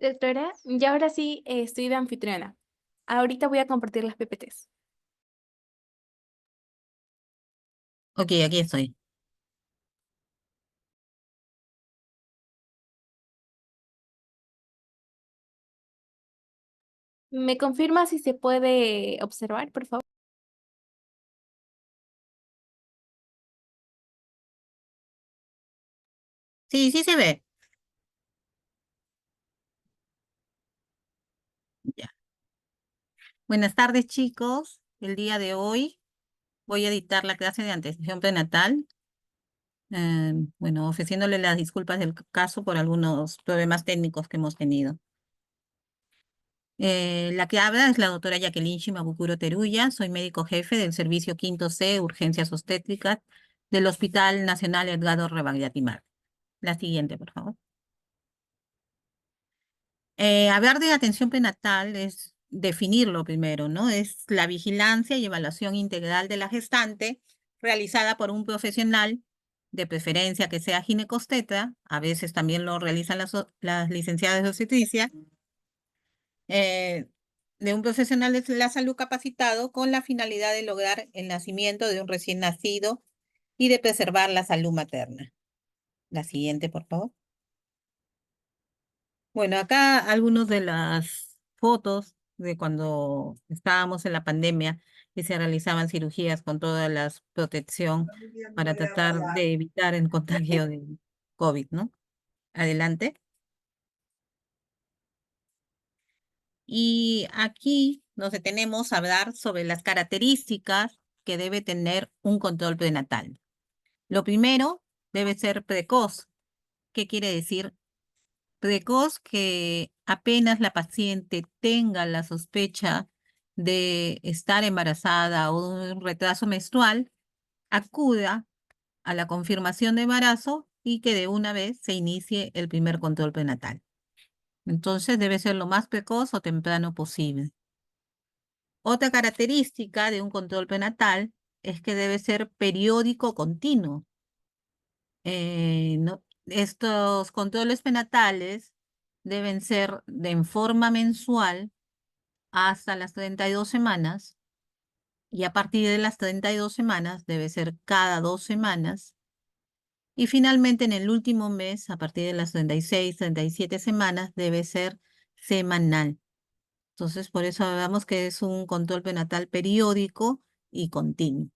Doctora, y ahora sí estoy de anfitriona. Ahorita voy a compartir las PPTs. Ok, aquí estoy. ¿Me confirma si se puede observar, por favor? Sí, sí se ve. Ya. Buenas tardes, chicos. El día de hoy voy a dictar la clase de atención prenatal. Bueno, ofreciéndole las disculpas del caso por algunos problemas técnicos que hemos tenido. La que habla es la doctora Jacqueline Shimabukuro Teruya. Soy médico jefe del servicio Quinto C, Urgencias Obstétricas, del Hospital Nacional Edgardo Rebagliati. La siguiente, por favor. Hablar de atención prenatal es definirlo primero, ¿no? Es la vigilancia y evaluación integral de la gestante realizada por un profesional, de preferencia que sea ginecobstetra, a veces también lo realizan las licenciadas de obstetricia, eh, de un profesional de la salud capacitado con la finalidad de lograr el nacimiento de un recién nacido y de preservar la salud materna. La siguiente, por favor. Bueno, acá algunos de las fotos de cuando estábamos en la pandemia y se realizaban cirugías con toda la protección para tratar de evitar el contagio de COVID, ¿no? Adelante. Y aquí nos detenemos a hablar sobre las características que debe tener un control prenatal. Lo primero debe ser precoz. ¿Qué quiere decir? Precoz, que apenas la paciente tenga la sospecha de estar embarazada o de un retraso menstrual, acuda a la confirmación de embarazo y que de una vez se inicie el primer control prenatal. Entonces debe ser lo más precoz o temprano posible. Otra característica de un control prenatal es que debe ser periódico continuo. Estos controles prenatales deben ser en forma mensual hasta las 32 semanas y a partir de las 32 semanas debe ser cada 2 semanas y finalmente en el último mes, a partir de las 36, 37 semanas, debe ser semanal. Entonces, por eso hablamos que es un control prenatal periódico y continuo.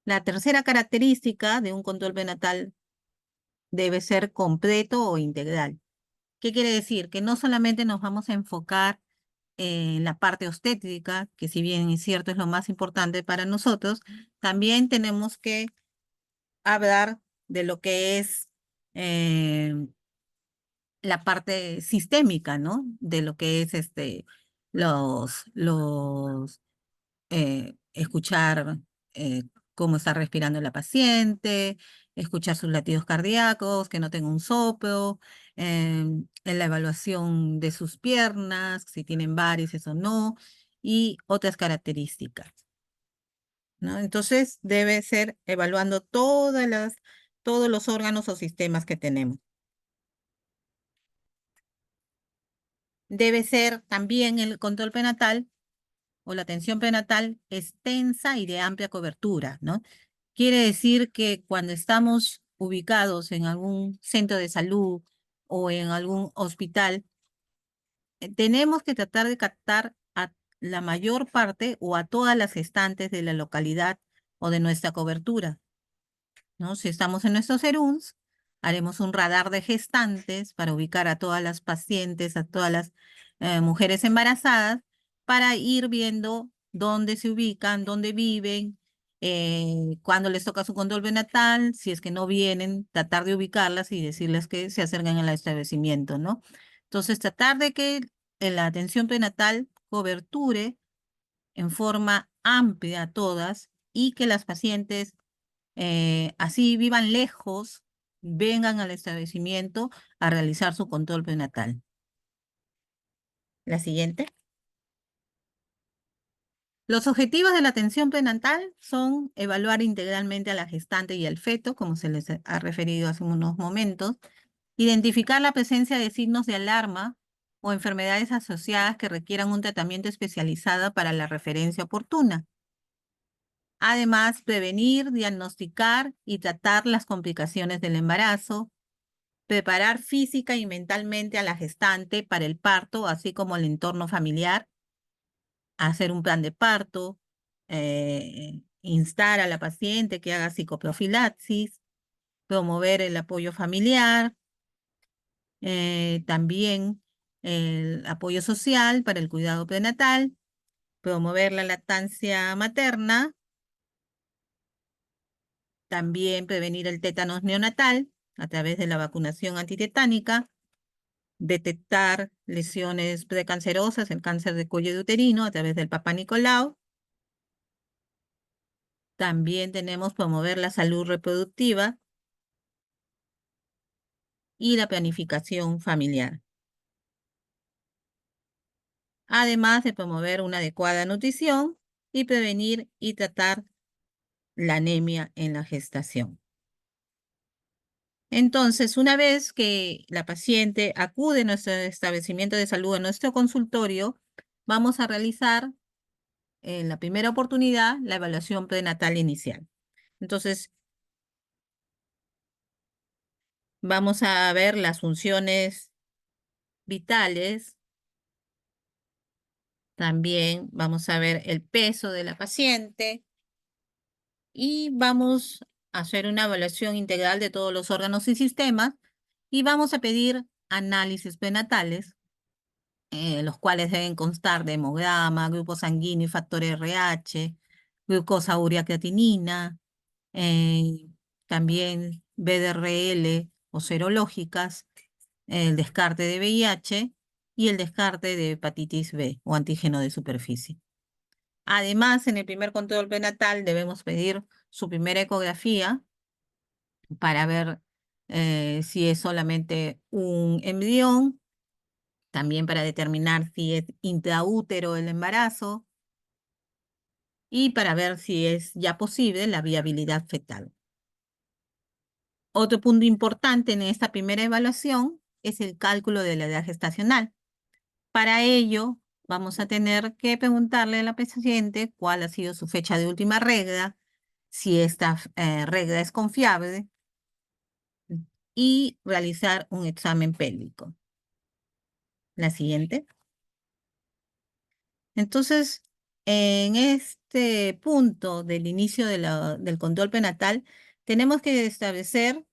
La tercera característica de un control prenatal debe ser completo o integral. ¿Qué quiere decir? Que no solamente nos vamos a enfocar en la parte obstétrica, que si bien es cierto es lo más importante para nosotros, también tenemos que hablar de lo que es eh, la parte sistémica, ¿no? De lo que es los escuchar cómo está respirando la paciente, escuchar sus latidos cardíacos, que no tenga un soplo, en la evaluación de sus piernas, si tienen varices o no, y otras características, ¿no? Entonces debe ser evaluando todos los órganos o sistemas que tenemos. Debe ser también el control prenatal o la atención prenatal extensa y de amplia cobertura, ¿no? Quiere decir que cuando estamos ubicados en algún centro de salud o en algún hospital, tenemos que tratar de captar a la mayor parte o a todas las gestantes de la localidad o de nuestra cobertura, ¿no? Si estamos en nuestros SERUNS, haremos un radar de gestantes para ubicar a todas las pacientes, a todas las mujeres embarazadas, para ir viendo dónde se ubican, dónde viven, cuándo les toca su control prenatal, si es que no vienen, tratar de ubicarlas y decirles que se acerquen al establecimiento, ¿no? Entonces, tratar de que la atención prenatal coberture en forma amplia a todas y que las pacientes así vivan lejos, vengan al establecimiento a realizar su control prenatal. La siguiente. Los objetivos de la atención prenatal son evaluar integralmente a la gestante y al feto, como se les ha referido hace unos momentos, identificar la presencia de signos de alarma o enfermedades asociadas que requieran un tratamiento especializado para la referencia oportuna. Además, prevenir, diagnosticar y tratar las complicaciones del embarazo, preparar física y mentalmente a la gestante para el parto, así como el entorno familiar, hacer un plan de parto, instar a la paciente que haga psicoprofilaxis, promover el apoyo familiar, también el apoyo social para el cuidado prenatal, promover la lactancia materna, también prevenir el tétanos neonatal a través de la vacunación antitetánica, detectar lesiones precancerosas, el cáncer de cuello de uterino a través del Papá Nicolau. También tenemos promover la salud reproductiva y la planificación familiar. Además de promover una adecuada nutrición y prevenir y tratar la anemia en la gestación. Entonces, una vez que la paciente acude a nuestro establecimiento de salud, a nuestro consultorio, vamos a realizar en la primera oportunidad la evaluación prenatal inicial. Entonces, vamos a ver las funciones vitales. También vamos a ver el peso de la paciente y vamos a hacer una evaluación integral de todos los órganos y sistemas y vamos a pedir análisis prenatales, los cuales deben constar de hemograma, grupo sanguíneo y factor RH, glucosa urea creatinina, eh, también BDRL o serológicas, el descarte de VIH y el descarte de hepatitis B o antígeno de superficie. Además, en el primer control prenatal debemos pedir su primera ecografía para ver si es solamente un embrión, también para determinar si es intraútero el embarazo y para ver si es ya posible la viabilidad fetal. Otro punto importante en esta primera evaluación es el cálculo de la edad gestacional. Para ello, vamos a tener que preguntarle a la paciente cuál ha sido su fecha de última regla, si esta regla es confiable y realizar un examen pélvico. La siguiente. Entonces, en este punto del inicio del control prenatal, tenemos que establecer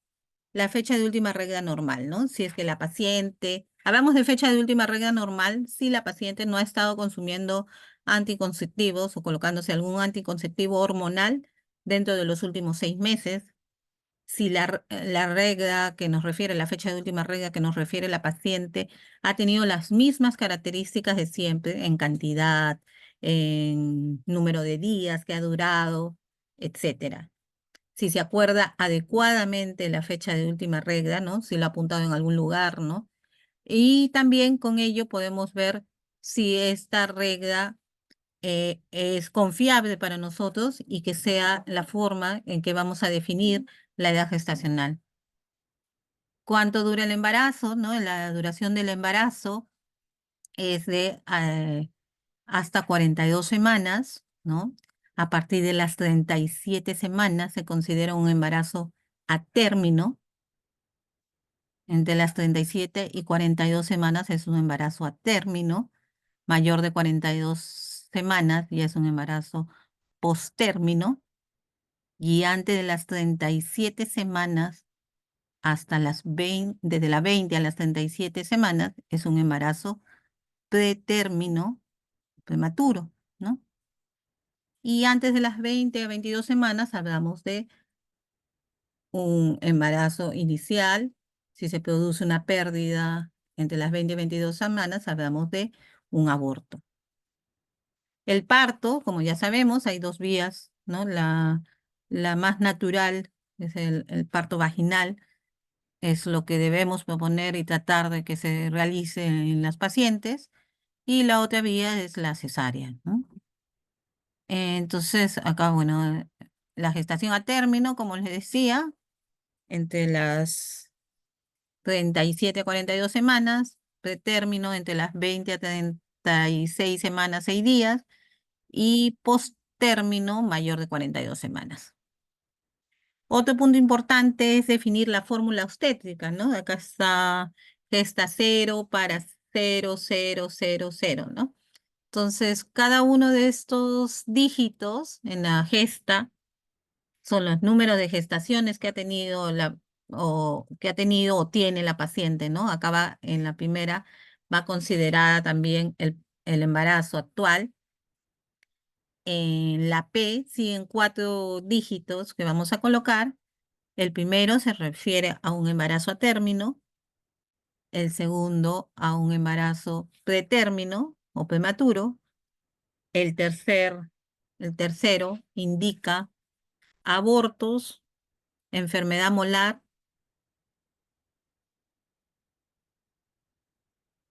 la fecha de última regla normal, ¿no? Si es que la paciente, hablamos de fecha de última regla normal, si la paciente no ha estado consumiendo anticonceptivos o colocándose algún anticonceptivo hormonal dentro de los últimos 6 meses, si la regla que nos refiere, la fecha de última regla que nos refiere la paciente ha tenido las mismas características de siempre en cantidad, en número de días que ha durado, etcétera. Si se acuerda adecuadamente la fecha de última regla, ¿no? Si lo ha apuntado en algún lugar, ¿no? Y también con ello podemos ver si esta regla es confiable para nosotros y que sea la forma en que vamos a definir la edad gestacional. ¿Cuánto dura el embarazo? ¿No? La duración del embarazo es de hasta 42 semanas, ¿no? A partir de las 37 semanas se considera un embarazo a término. Entre las 37 y 42 semanas es un embarazo a término. Mayor de 42 semanas ya es un embarazo postérmino. Y antes de las 37 semanas hasta las 20, desde las 20 a las 37 semanas es un embarazo pretérmino prematuro, ¿no? Y antes de las 20 a 22 semanas hablamos de un embarazo inicial. Si se produce una pérdida entre las 20 y 22 semanas, hablamos de un aborto. El parto, como ya sabemos, hay dos vías, ¿no? La más natural es el parto vaginal, es lo que debemos proponer y tratar de que se realice en las pacientes, y la otra vía es la cesárea, ¿no? Entonces, acá, bueno, la gestación a término, como les decía, entre las 37 a 42 semanas, pretérmino entre las 20 a 36 semanas, 6 días, y posttérmino mayor de 42 semanas. Otro punto importante es definir la fórmula obstétrica, ¿no? Acá está gesta 0 para 0000, ¿no? Entonces, cada uno de estos dígitos en la gesta son los números de gestaciones que ha tenido o tiene la paciente, ¿no? Acá va, en la primera, va considerada también el embarazo actual. En la P siguen 4 dígitos que vamos a colocar. El primero se refiere a un embarazo a término, el segundo a un embarazo pretérmino o prematuro, el el tercero indica abortos, enfermedad molar,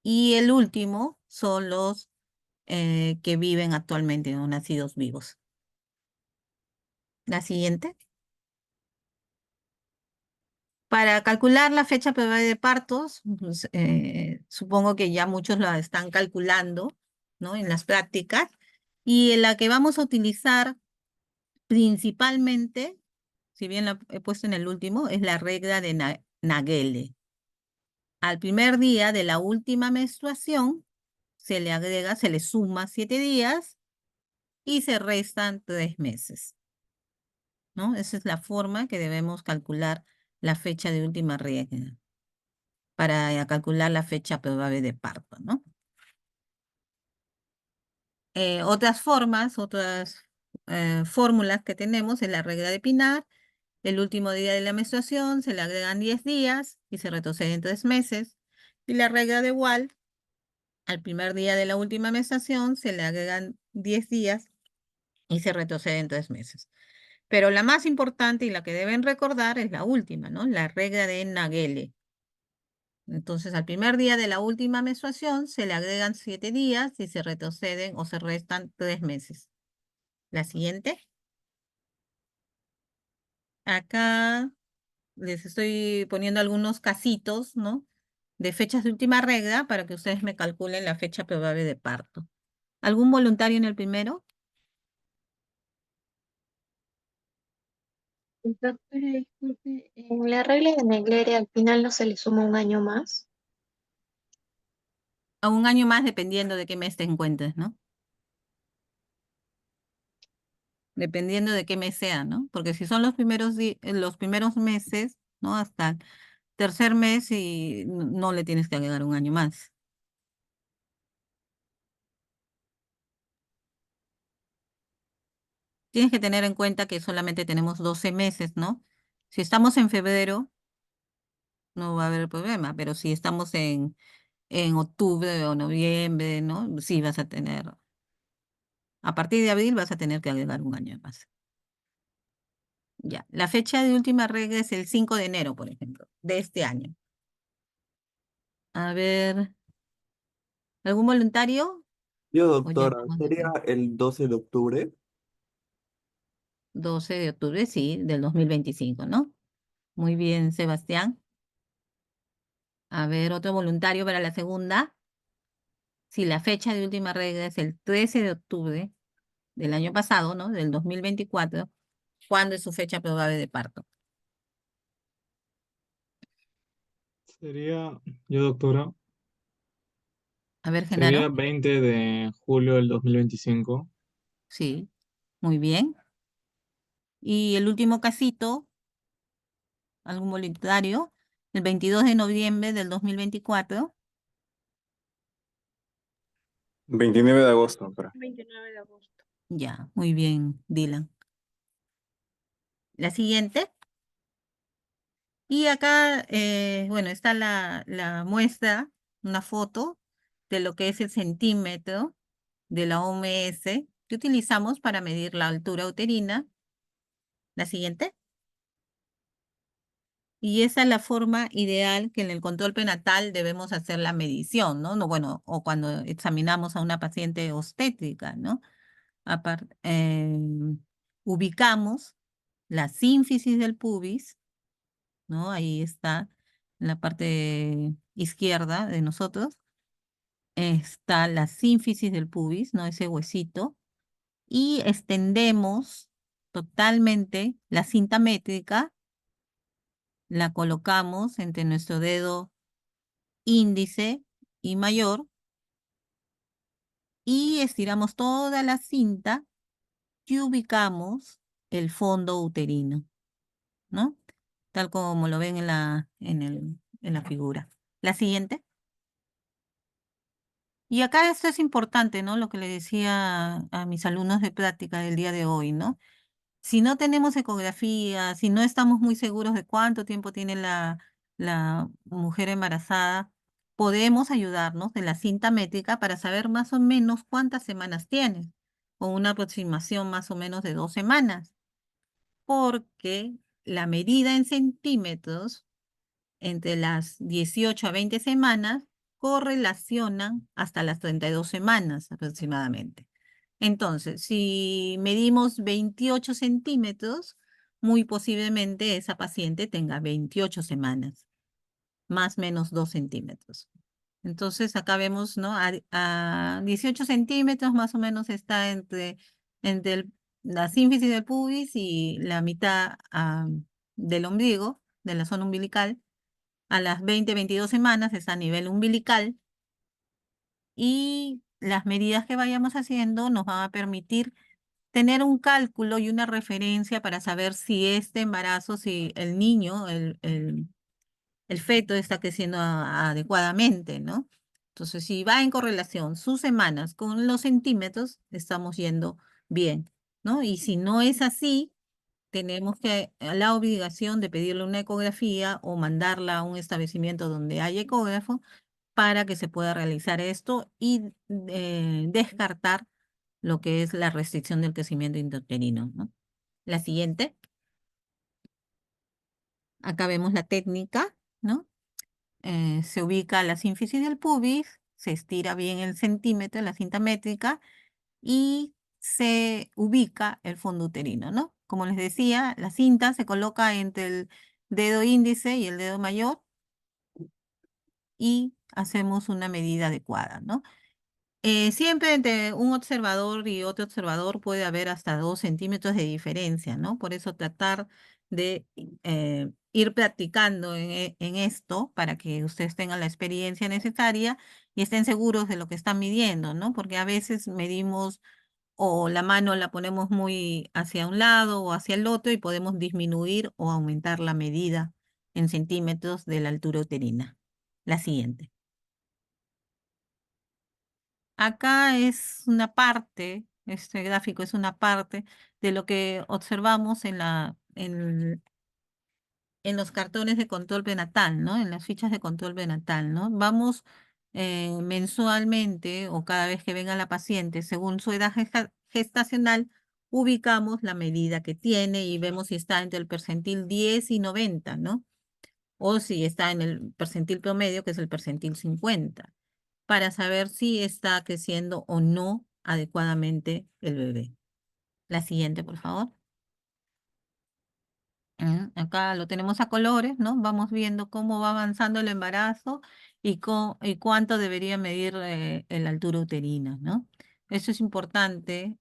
y el último son los que viven actualmente, no nacidos vivos. La siguiente. Para calcular la fecha probable de partos, pues, supongo que ya muchos la están calculando, ¿no? En las prácticas. Y en la que vamos a utilizar principalmente, si bien la he puesto en el último, es la regla de Nagele. Al primer día de la última menstruación, se le suma 7 días y se restan 3 meses, ¿no? Esa es la forma que debemos calcular la fecha de última regla para calcular la fecha probable de parto, ¿no? Otras formas, otras fórmulas que tenemos es la regla de Pinar. El último día de la menstruación se le agregan 10 días y se retroceden 3 meses. Y la regla de Wall, al primer día de la última menstruación se le agregan 10 días y se retroceden 3 meses. Pero la más importante y la que deben recordar es la última, ¿no? La regla de Nagele. Entonces, al primer día de la última menstruación se le agregan 7 días y se retroceden o se restan 3 meses. La siguiente. Acá les estoy poniendo algunos casitos, ¿no? De fechas de última regla para que ustedes me calculen la fecha probable de parto. ¿Algún voluntario en el primero? Doctora, disculpe, en la regla de Mengele al final no se le suma un año más. A un año más dependiendo de qué mes te encuentres, ¿no? Dependiendo de qué mes sea, ¿no? Porque si son los primeros meses, ¿no? Hasta el tercer mes y no le tienes que agregar un año más. Tienes que tener en cuenta que solamente tenemos 12 meses, ¿no? Si estamos en febrero, no va a haber problema, pero si estamos en octubre o noviembre, ¿no? Sí vas a tener, a partir de abril vas a tener que agregar un año más. Ya, la fecha de última regla es el 5 de enero, por ejemplo, de este año. A ver, ¿algún voluntario? Yo, O ya doctora, estamos de sería acuerdo. el 12 de octubre. 12 de octubre, sí, del 2025, ¿no? Muy bien, Sebastián. A ver, otro voluntario para la segunda. Si la fecha de última regla es el 13 de octubre del año pasado, ¿no? Del 2024, ¿cuándo es su fecha probable de parto? Sería, yo doctora, A ver, sería Genaro. 20 de julio del 2025. Sí, muy bien. Y el último casito, algún voluntario, el 22 de noviembre del 2024. 29 de agosto, doctora. 29 de agosto. Ya, muy bien, Dylan. La siguiente. Y acá, bueno, está la muestra, una foto de lo que es el centímetro de la OMS que utilizamos para medir la altura uterina. La siguiente. Y esa es la forma ideal que en el control prenatal debemos hacer la medición, ¿no? No, bueno, o cuando examinamos a una paciente obstétrica, ¿no? Apar- eh, ubicamos la sínfisis del pubis, ¿no? Ahí está en la parte izquierda de nosotros está la sínfisis del pubis, ¿no? Ese huesito. Y extendemos totalmente la cinta métrica, la colocamos entre nuestro dedo índice y mayor y estiramos toda la cinta y ubicamos el fondo uterino, ¿no? Tal como lo ven en la figura. La siguiente. Y acá esto es importante, ¿no? Lo que le decía a mis alumnos de práctica del día de hoy, ¿no? Si no tenemos ecografía, si no estamos muy seguros de cuánto tiempo tiene la mujer embarazada, podemos ayudarnos de la cinta métrica para saber más o menos cuántas semanas tiene, con una aproximación más o menos de 2 semanas, porque la medida en centímetros entre las 18 a 20 semanas correlacionan hasta las 32 semanas aproximadamente. Entonces, si medimos 28 centímetros, muy posiblemente esa paciente tenga 28 semanas, más o menos 2 centímetros. Entonces, acá vemos, ¿no? A 18 centímetros más o menos está entre la sínfisis del pubis y la mitad del ombligo, de la zona umbilical. A las 20, 22 semanas está a nivel umbilical y las medidas que vayamos haciendo nos van a permitir tener un cálculo y una referencia para saber si este embarazo, si el niño, el feto está creciendo adecuadamente, ¿no? Entonces, si va en correlación sus semanas con los centímetros, estamos yendo bien, ¿no? Y si no es así, tenemos la obligación de pedirle una ecografía o mandarla a un establecimiento donde haya ecógrafo para que se pueda realizar esto y descartar lo que es la restricción del crecimiento intrauterino, ¿no? La siguiente. Acá vemos la técnica, ¿no? Se ubica la sínfisis del pubis, se estira bien el centímetro, la cinta métrica, y se ubica el fondo uterino, ¿no? Como les decía, la cinta se coloca entre el dedo índice y el dedo mayor y hacemos una medida adecuada, ¿no? Siempre entre un observador y otro observador puede haber hasta 2 centímetros de diferencia, ¿no? Por eso tratar de ir practicando en esto para que ustedes tengan la experiencia necesaria y estén seguros de lo que están midiendo, ¿no? Porque a veces medimos o la mano la ponemos muy hacia un lado o hacia el otro y podemos disminuir o aumentar la medida en centímetros de la altura uterina. La siguiente. Acá es una parte, este gráfico es una parte de lo que observamos en los cartones de control prenatal, ¿no? En las fichas de control prenatal, ¿no? Vamos mensualmente o cada vez que venga la paciente, según su edad gestacional, ubicamos la medida que tiene y vemos si está entre el percentil 10 y 90, ¿no? O si está en el percentil promedio, que es el percentil 50, para saber si está creciendo o no adecuadamente el bebé. La siguiente, por favor. Acá lo tenemos a colores, ¿no? Vamos viendo cómo va avanzando el embarazo y cuánto debería medir la altura uterina, ¿no? Eso es importante.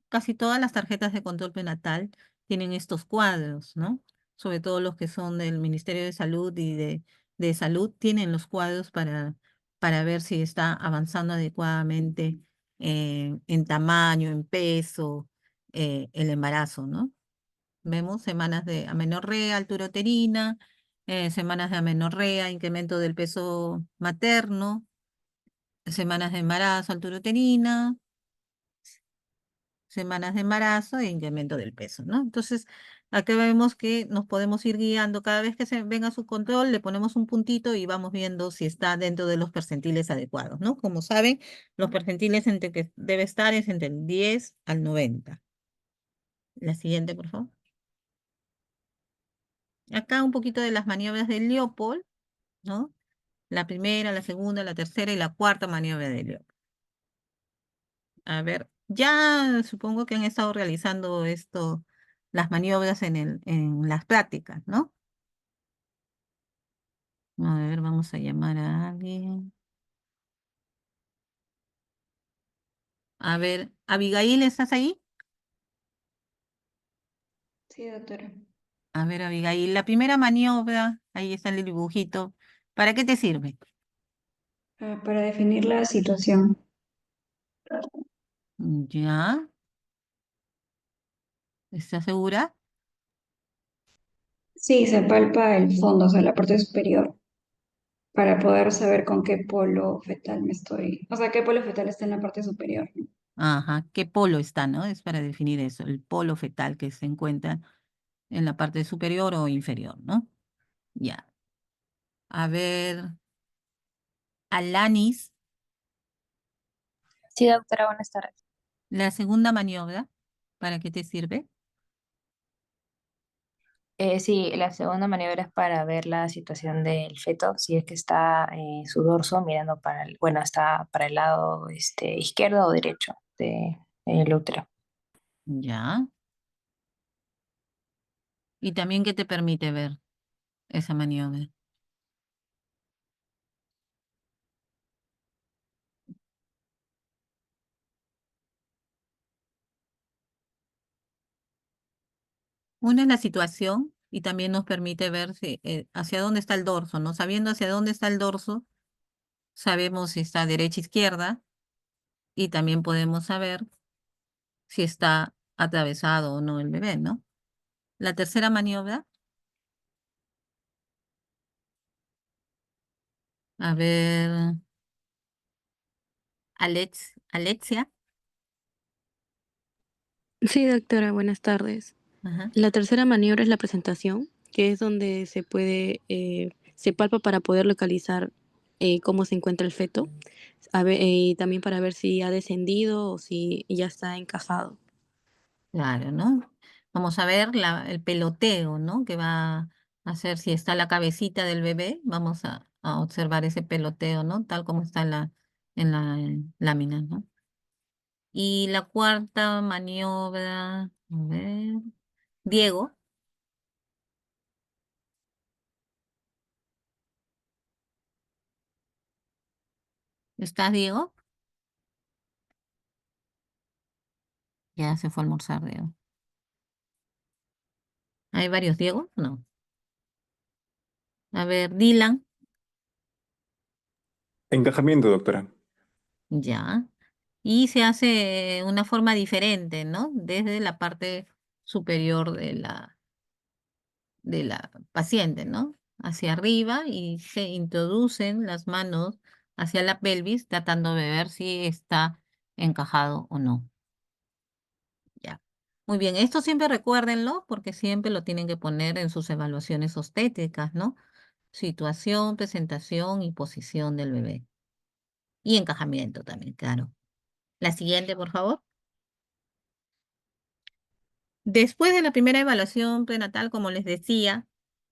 Casi todas las tarjetas de control prenatal tienen estos cuadros, ¿no? Sobre todo los que son del Ministerio de Salud y de Salud tienen los cuadros para ver si está avanzando adecuadamente en tamaño, en peso, el embarazo, ¿no? Vemos semanas de amenorrea, altura uterina, semanas de amenorrea, incremento del peso materno, semanas de embarazo, altura uterina, semanas de embarazo e incremento del peso, ¿no? Entonces, acá vemos que nos podemos ir guiando. Cada vez que se venga su control, le ponemos un puntito y vamos viendo si está dentro de los percentiles adecuados, ¿no? Como saben, los percentiles entre que debe estar es entre el 10 al 90. La siguiente, por favor. Acá un poquito de las maniobras de Leopold, ¿no? La primera, la segunda, la tercera y la cuarta maniobra de Leopold. A ver, ya supongo que han estado realizando esto, las maniobras en las prácticas, ¿no? A ver, vamos a llamar a alguien. A ver, Abigail, ¿estás ahí? Sí, doctora. A ver, Abigail, la primera maniobra, ahí está el dibujito. ¿Para qué te sirve? Para definir la situación. Ya, ¿estás segura? Sí, se palpa el fondo, o sea, la parte superior, para poder saber con qué polo fetal me estoy, o sea, qué polo fetal está en la parte superior, ¿no? Ajá, ¿qué polo está, no? Es para definir eso, el polo fetal que se encuentra en la parte superior o inferior, ¿no? Ya. A ver, Alanis, Sí, doctora, buenas tardes. la segunda maniobra, ¿para qué te sirve? Sí, la segunda maniobra es para ver la situación del feto, si es que está su dorso mirando para el, bueno, está para el lado izquierdo o derecho del útero. Ya. ¿Y también qué te permite ver esa maniobra? Una es la situación y también nos permite ver hacia dónde está el dorso, ¿no? Sabiendo hacia dónde está el dorso, sabemos si está derecha, izquierda y también podemos saber si está atravesado o no el bebé, ¿no? La tercera maniobra, a ver, Alexia. Sí, doctora, buenas tardes. Ajá. La tercera maniobra es la presentación, que es donde se palpa para poder localizar cómo se encuentra el feto, y también para ver si ha descendido o si ya está encajado. Claro, ¿no? Vamos a ver el peloteo, ¿no? Que va a hacer si está la cabecita del bebé, vamos a observar ese peloteo, ¿no? Tal como está en la lámina, ¿no? Y la cuarta maniobra, a ver, Diego, ¿estás Diego? Ya se fue a almorzar, Diego. ¿Hay varios Diego? No. A ver, Dylan, Encajamiento, doctora. ya. Y se hace una forma diferente, ¿no? Desde la parte superior de la paciente, ¿no? Hacia arriba y se introducen las manos hacia la pelvis tratando de ver si está encajado o no. Ya. Muy bien, esto siempre recuérdenlo porque siempre lo tienen que poner en sus evaluaciones obstétricas, ¿no? Situación, presentación y posición del bebé. Y encajamiento también, claro. La siguiente, por favor. Después de la primera evaluación prenatal, como les decía,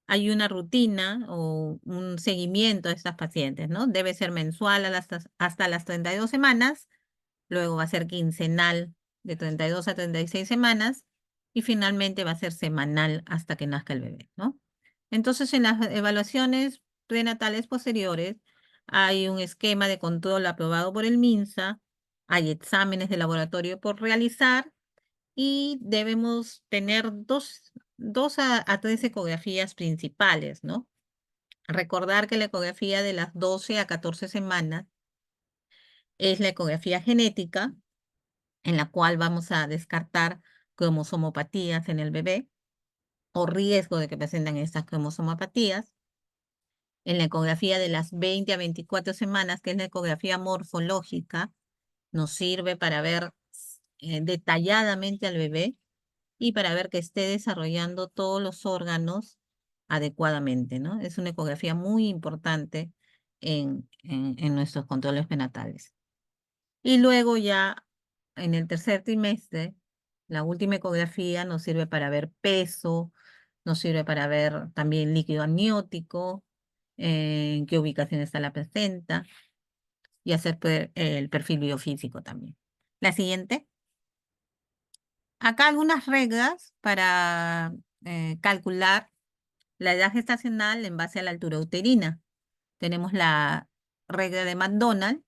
hay una rutina o un seguimiento a estas pacientes, ¿no? Debe ser mensual hasta las 32 semanas, luego va a ser quincenal de 32 a 36 semanas y finalmente va a ser semanal hasta que nazca el bebé, ¿no? Entonces, en las evaluaciones prenatales posteriores hay un esquema de control aprobado por el MINSA, hay exámenes de laboratorio por realizar y debemos tener dos a tres ecografías principales, ¿no? Recordar que la ecografía de las 12 a 14 semanas es la ecografía genética, en la cual vamos a descartar cromosomopatías en el bebé o riesgo de que presenten estas cromosomopatías. En la ecografía de las 20 a 24 semanas, que es la ecografía morfológica, nos sirve para ver detalladamente al bebé y para ver que esté desarrollando todos los órganos adecuadamente, ¿no? Es una ecografía muy importante en nuestros controles prenatales. Y luego ya en el tercer trimestre, la última ecografía nos sirve para ver peso, nos sirve para ver también líquido amniótico, en qué ubicación está la placenta y hacer el perfil biofísico también. La siguiente. Acá algunas reglas para calcular la edad gestacional en base a la altura uterina. tenemos la regla de McDonald.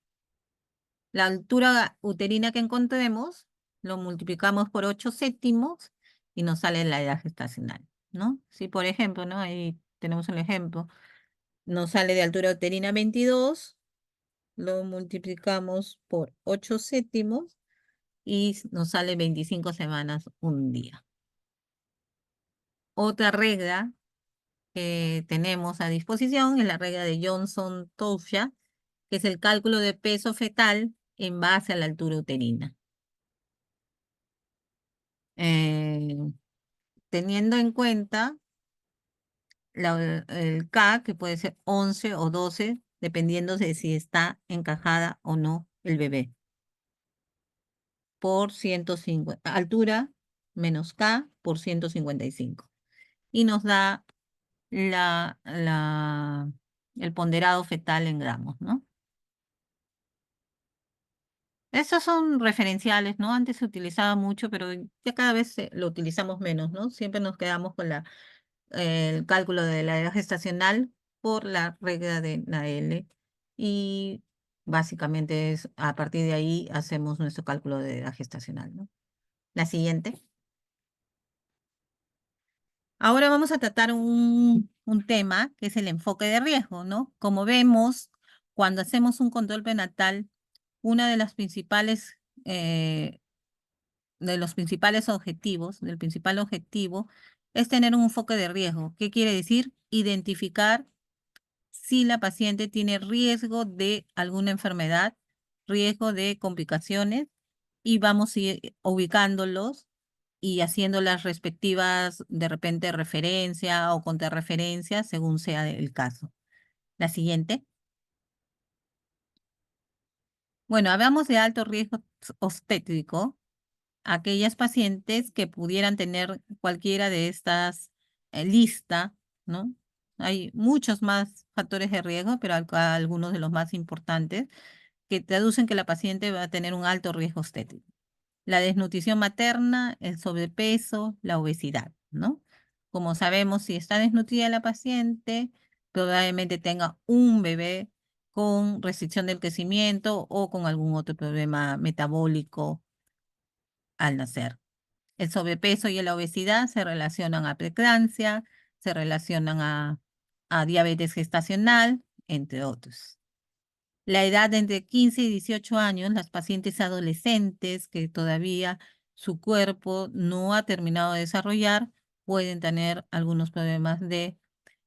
La altura uterina que encontremos, lo multiplicamos por 8/7 y nos sale la edad gestacional, ¿no? Si, por ejemplo, ¿no? Ahí tenemos el ejemplo. Nos sale de altura uterina 22, lo multiplicamos por 8/7 y nos sale 25 semanas, un día. Otra regla que tenemos a disposición es la regla de Johnson-Touchet, que es el cálculo de peso fetal en base a la altura uterina. Teniendo en cuenta el K, que puede ser 11 o 12, dependiendo de si está encajada o no el bebé. Por 150, altura menos K por 155. Y nos da el ponderado fetal en gramos, ¿no? Estos son referenciales, ¿no? Antes se utilizaba mucho, pero ya cada vez lo utilizamos menos, ¿no? Siempre nos quedamos con el cálculo de la edad gestacional por la regla de Nael. Y básicamente es a partir de ahí hacemos nuestro cálculo de edad gestacional, ¿no? La siguiente. Ahora vamos a tratar un tema que es el enfoque de riesgo, ¿no? Como vemos, cuando hacemos un control prenatal, una de las principales, de los principales objetivos, del principal objetivo, es tener un enfoque de riesgo. ¿Qué quiere decir? Identificar si la paciente tiene riesgo de alguna enfermedad, riesgo de complicaciones, y vamos a ir ubicándolos y haciendo las respectivas, de repente, referencia o contrarreferencia, según sea el caso. La siguiente. Bueno, hablamos de alto riesgo obstétrico, aquellas pacientes que pudieran tener cualquiera de estas listas, ¿no? Hay muchos más factores de riesgo, pero acá algunos de los más importantes que traducen que la paciente va a tener un alto riesgo obstétrico. La desnutrición materna, el sobrepeso, la obesidad, ¿no? Como sabemos, si está desnutrida la paciente, probablemente tenga un bebé con restricción del crecimiento o con algún otro problema metabólico al nacer. El sobrepeso y la obesidad se relacionan a preeclampsia, se relacionan a diabetes gestacional, entre otros. La edad de entre 15 y 18 años, las pacientes adolescentes que todavía su cuerpo no ha terminado de desarrollar, pueden tener algunos problemas en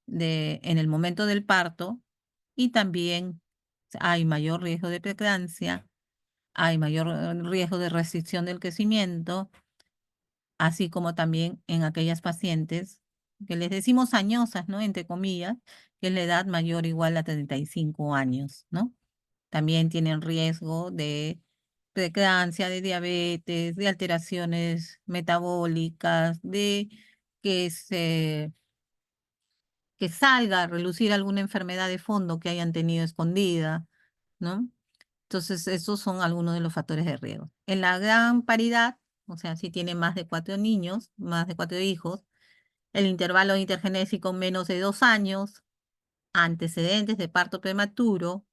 el momento del parto, y también hay mayor riesgo de preeclampsia, hay mayor riesgo de restricción del crecimiento, así como también en aquellas pacientes que les decimos añosas, ¿no? Entre comillas, que es la edad mayor o igual a 35 años, ¿no? También tienen riesgo de preeclampsia, de diabetes, de alteraciones metabólicas, de que que salga a relucir alguna enfermedad de fondo que hayan tenido escondida, ¿no? Entonces, esos son algunos de los factores de riesgo. En la gran paridad, o sea, si tiene más de 4 niños, más de 4 hijos, el intervalo intergenésico menos de 2 años, antecedentes de parto prematuro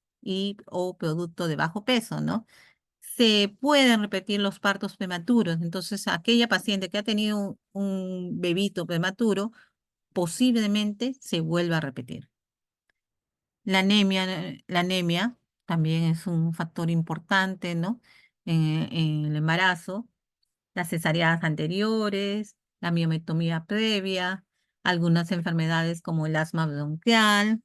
o producto de bajo peso, ¿no? Se pueden repetir los partos prematuros. Entonces, aquella paciente que ha tenido un bebito prematuro, posiblemente se vuelva a repetir. La anemia también es un factor importante, ¿no? En el embarazo, las cesáreas anteriores, la miometomía previa, algunas enfermedades como el asma bronquial,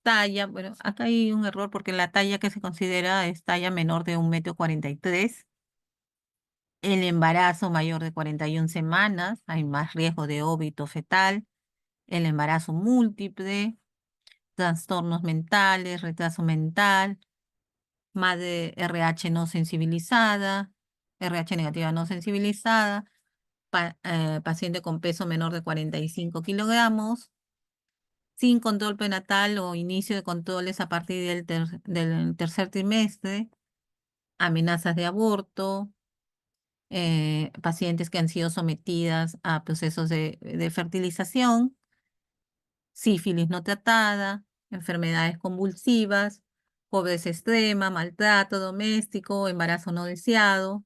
talla, bueno, acá hay un error porque la talla que se considera es talla menor de 1,43 m. El embarazo mayor de 41 semanas, hay más riesgo de óbito fetal. El embarazo múltiple, trastornos mentales, retraso mental, madre RH no sensibilizada, RH negativa no sensibilizada, paciente con peso menor de 45 kilogramos, sin control prenatal o inicio de controles a partir del tercer trimestre, amenazas de aborto, pacientes que han sido sometidas a procesos de fertilización, sífilis no tratada, enfermedades convulsivas, pobreza extrema, maltrato doméstico, embarazo no deseado,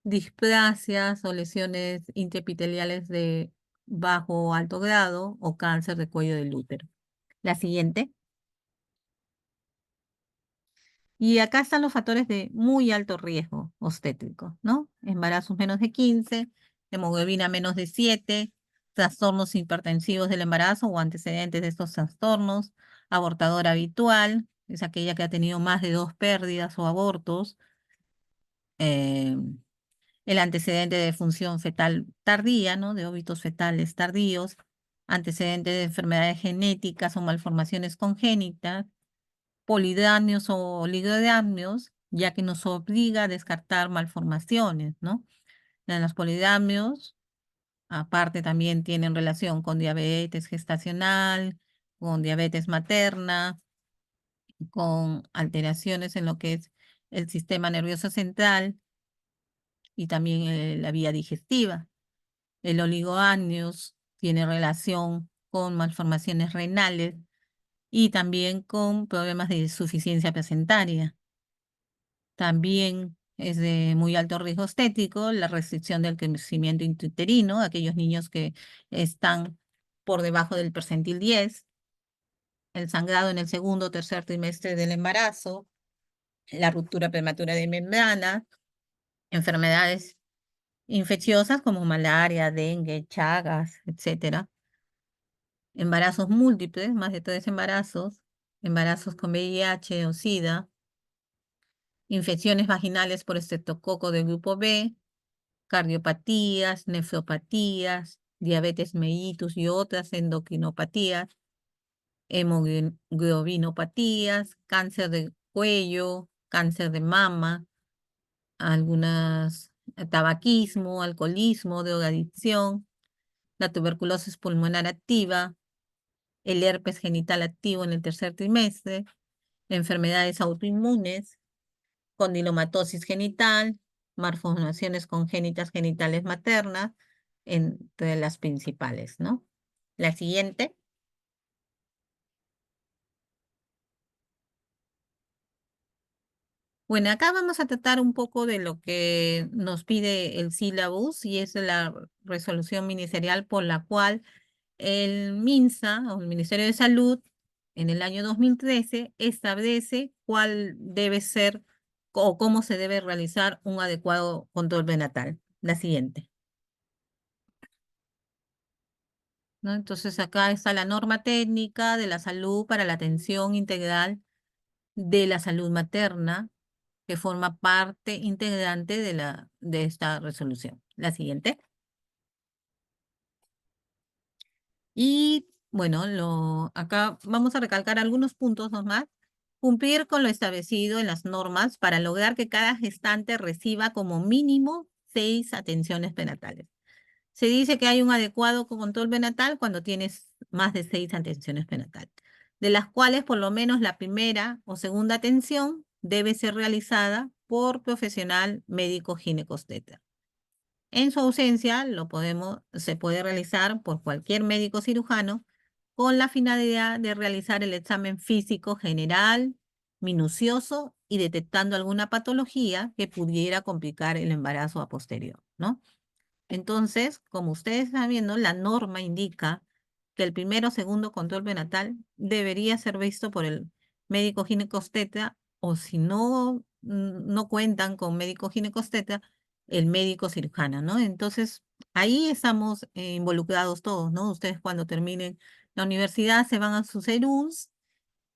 displasias o lesiones intraepiteliales de bajo o alto grado o cáncer de cuello del útero. La siguiente. Y acá están los factores de muy alto riesgo obstétrico, ¿no? Embarazos menos de 15, hemoglobina menos de 7, trastornos hipertensivos del embarazo o antecedentes de estos trastornos, abortadora habitual, es aquella que ha tenido más de 2 pérdidas o abortos, eh, el antecedente de función fetal tardía, ¿no? De óbitos fetales tardíos, antecedente de enfermedades genéticas o malformaciones congénitas, polidamios o oligodamios, ya que nos obliga a descartar malformaciones, ¿no? En los polidamios, aparte también tienen relación con diabetes gestacional, con diabetes materna, con alteraciones en lo que es el sistema nervioso central y también la vía digestiva. El oligoamnios tiene relación con malformaciones renales y también con problemas de insuficiencia placentaria. También es de muy alto riesgo estético la restricción del crecimiento intrauterino, aquellos niños que están por debajo del percentil 10, el sangrado en el segundo o tercer trimestre del embarazo, la ruptura prematura de membrana, enfermedades infecciosas como malaria, dengue, chagas, etc. Embarazos múltiples, más de 3 embarazos, embarazos con VIH o SIDA, infecciones vaginales por estreptococo del grupo B, cardiopatías, nefropatías, diabetes mellitus y otras endocrinopatías, hemoglobinopatías, cáncer de cuello, cáncer de mama, algunas tabaquismo, alcoholismo, drogadicción, la tuberculosis pulmonar activa, el herpes genital activo en el tercer trimestre, enfermedades autoinmunes, condilomatosis genital, malformaciones congénitas genitales maternas, entre las principales, ¿no? La siguiente. Bueno, acá vamos a tratar un poco de lo que nos pide el sílabus y es la resolución ministerial por la cual el MINSA o el Ministerio de Salud en el año 2013 establece cuál debe ser o cómo se debe realizar un adecuado control prenatal. La siguiente. ¿No? Entonces acá está la norma técnica de la salud para la atención integral de la salud materna, que forma parte integrante de esta resolución. La siguiente. Y bueno, acá vamos a recalcar algunos puntos nomás. Cumplir con lo establecido en las normas para lograr que cada gestante reciba como mínimo 6 atenciones prenatales. Se dice que hay un adecuado control prenatal cuando tienes más de 6 atenciones prenatales, de las cuales por lo menos la primera o segunda atención debe ser realizada por profesional médico ginecobstetra. En su ausencia, se puede realizar por cualquier médico cirujano con la finalidad de realizar el examen físico general, minucioso y detectando alguna patología que pudiera complicar el embarazo a posterior, ¿no? Entonces, como ustedes están viendo, la norma indica que el primero o segundo control prenatal debería ser visto por el médico ginecobstetra o si no cuentan con médico ginecobstetra, el médico cirujano, ¿no? Entonces, ahí estamos involucrados todos, ¿no? Ustedes cuando terminen la universidad se van a sus ERUNS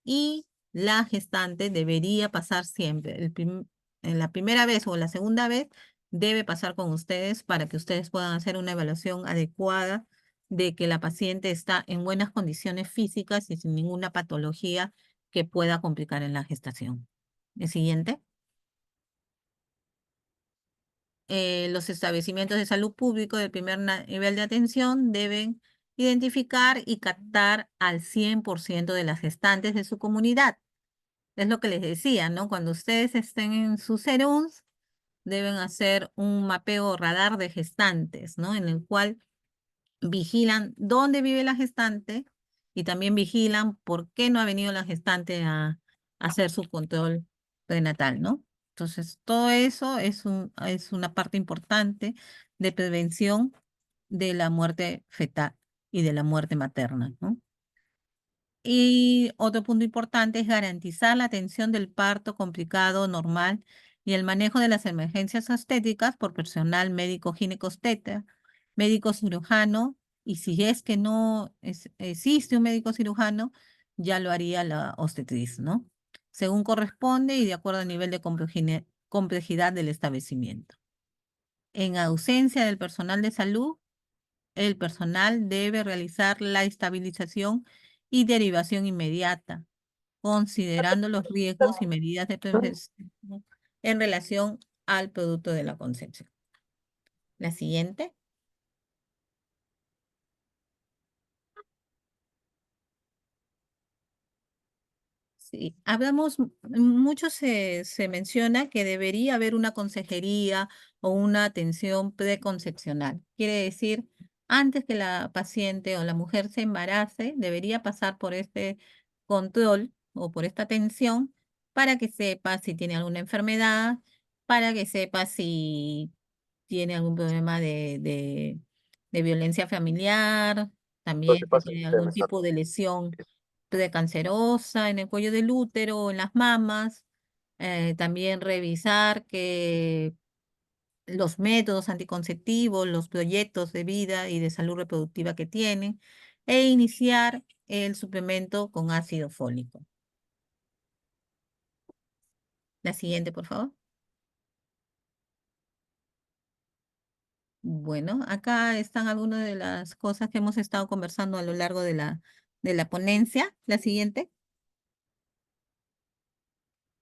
y la gestante debería pasar siempre. En la primera vez o la segunda vez debe pasar con ustedes para que ustedes puedan hacer una evaluación adecuada de que la paciente está en buenas condiciones físicas y sin ninguna patología que pueda complicar en la gestación. El siguiente. Los establecimientos de salud público del primer nivel de atención deben identificar y captar al 100% de las gestantes de su comunidad. Es lo que les decía, ¿no? Cuando ustedes estén en sus SERUNS, deben hacer un mapeo radar de gestantes, ¿no? En el cual vigilan dónde vive la gestante y también vigilan por qué no ha venido la gestante a hacer su control prenatal, ¿no? Entonces, todo eso es una parte importante de prevención de la muerte fetal y de la muerte materna, ¿no? Y otro punto importante es garantizar la atención del parto complicado normal y el manejo de las emergencias obstétricas por personal médico ginecobstetra, médico cirujano, y si es que no existe un médico cirujano, ya lo haría la obstetriz, ¿no? Según corresponde y de acuerdo al nivel de complejidad del establecimiento. En ausencia del personal de salud, el personal debe realizar la estabilización y derivación inmediata, considerando los riesgos y medidas de prevención en relación al producto de la concepción. La siguiente. Sí, mucho se menciona que debería haber una consejería o una atención preconcepcional. Quiere decir, antes que la paciente o la mujer se embarace, debería pasar por este control o por esta atención para que sepa si tiene alguna enfermedad, para que sepa si tiene algún problema de violencia familiar, también si tiene algún tipo de lesión precancerosa en el cuello del útero o en las mamas. También revisar que los métodos anticonceptivos, los proyectos de vida y de salud reproductiva que tienen, e iniciar el suplemento con ácido fólico. La siguiente, por favor. Bueno, acá están algunas de las cosas que hemos estado conversando a lo largo de la ponencia. La siguiente.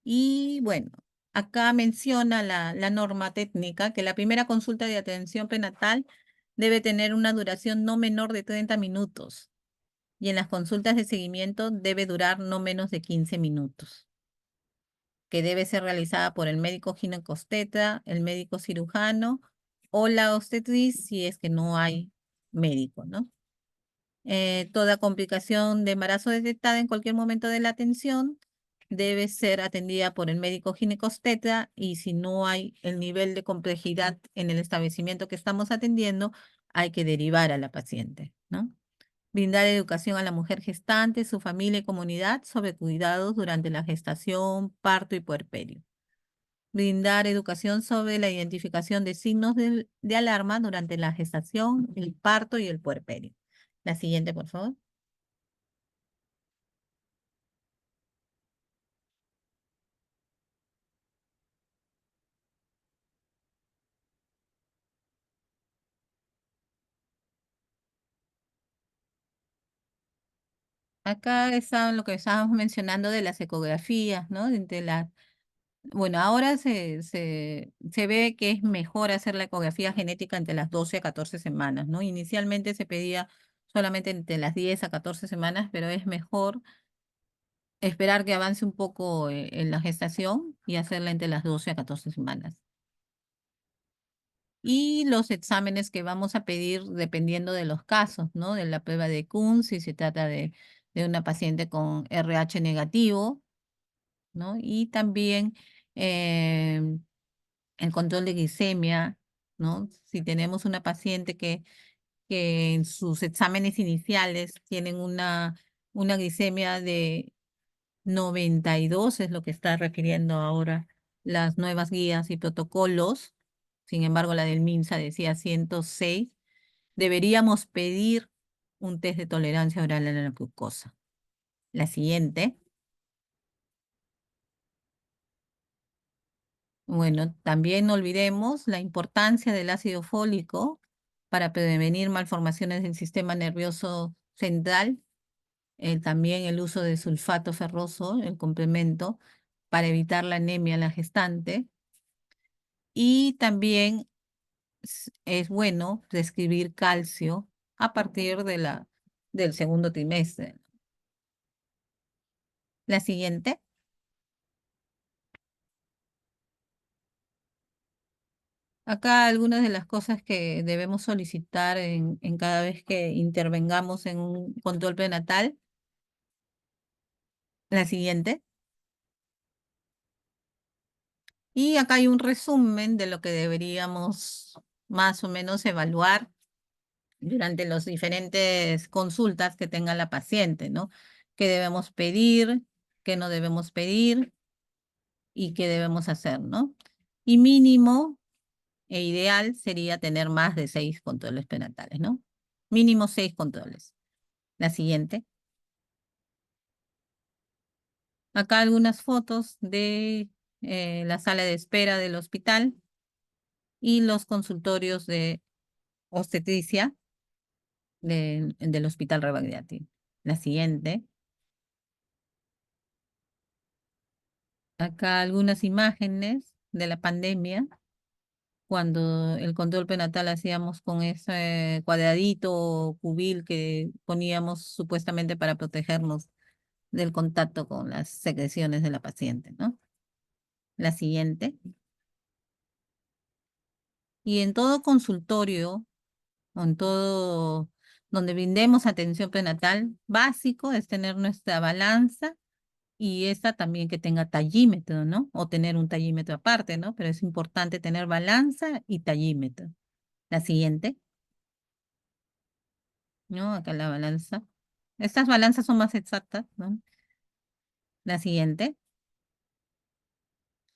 Y bueno, acá menciona la norma técnica que la primera consulta de atención prenatal debe tener una duración no menor de 30 minutos y en las consultas de seguimiento debe durar no menos de 15 minutos, que debe ser realizada por el médico ginecobstetra, el médico cirujano o la obstetriz si es que no hay médico, ¿no? Toda complicación de embarazo detectada en cualquier momento de la atención debe ser atendida por el médico ginecobstetra y si no hay el nivel de complejidad en el establecimiento que estamos atendiendo, hay que derivar a la paciente, ¿no? Brindar educación a la mujer gestante, su familia y comunidad sobre cuidados durante la gestación, parto y puerperio. Brindar educación sobre la identificación de signos de alarma durante la gestación, el parto y el puerperio. La siguiente, por favor. Acá está lo que estábamos mencionando de las ecografías, ¿no? Bueno, ahora se ve que es mejor hacer la ecografía genética entre las 12 a 14 semanas, ¿no? Inicialmente se pedía solamente entre las 10 a 14 semanas, pero es mejor esperar que avance un poco en la gestación y hacerla entre las 12 a 14 semanas. Y los exámenes que vamos a pedir dependiendo de los casos, ¿no? De la prueba de Kuhn, si se trata de una paciente con RH negativo, ¿no? Y también el control de glicemia, ¿no? Si tenemos una paciente que en sus exámenes iniciales tienen una glicemia de 92, es lo que está refiriendo ahora las nuevas guías y protocolos. Sin embargo, la del MINSA decía 106. Deberíamos pedir un test de tolerancia oral a la glucosa. La siguiente. Bueno, también no olvidemos la importancia del ácido fólico para prevenir malformaciones del sistema nervioso central. También el uso de sulfato ferroso, el complemento, para evitar la anemia en la gestante. Y también es bueno prescribir calcio a partir del segundo trimestre. La siguiente. Acá algunas de las cosas que debemos solicitar en cada vez que intervengamos en un control prenatal La siguiente. Y acá hay un resumen de lo que deberíamos más o menos evaluar durante las diferentes consultas que tenga la paciente, ¿no? ¿Qué debemos pedir? ¿Qué no debemos pedir? ¿Y qué debemos hacer, no? Y mínimo e ideal sería tener más de 6 controles prenatales, ¿no? Mínimo 6 controles. La siguiente. Acá algunas fotos de la sala de espera del hospital y los consultorios de obstetricia del Hospital Rebagliati. La siguiente. Acá algunas imágenes de la pandemia, cuando el control prenatal hacíamos con ese cuadradito o cubil que poníamos supuestamente para protegernos del contacto con las secreciones de la paciente, ¿no? La siguiente. Y en todo consultorio, o en todo donde brindemos atención prenatal, básico es tener nuestra balanza y esta también que tenga tallímetro, ¿no? O tener un tallímetro aparte, ¿no? Pero es importante tener balanza y tallímetro. La siguiente, ¿no? Acá la balanza. Estas balanzas son más exactas, ¿no? La siguiente.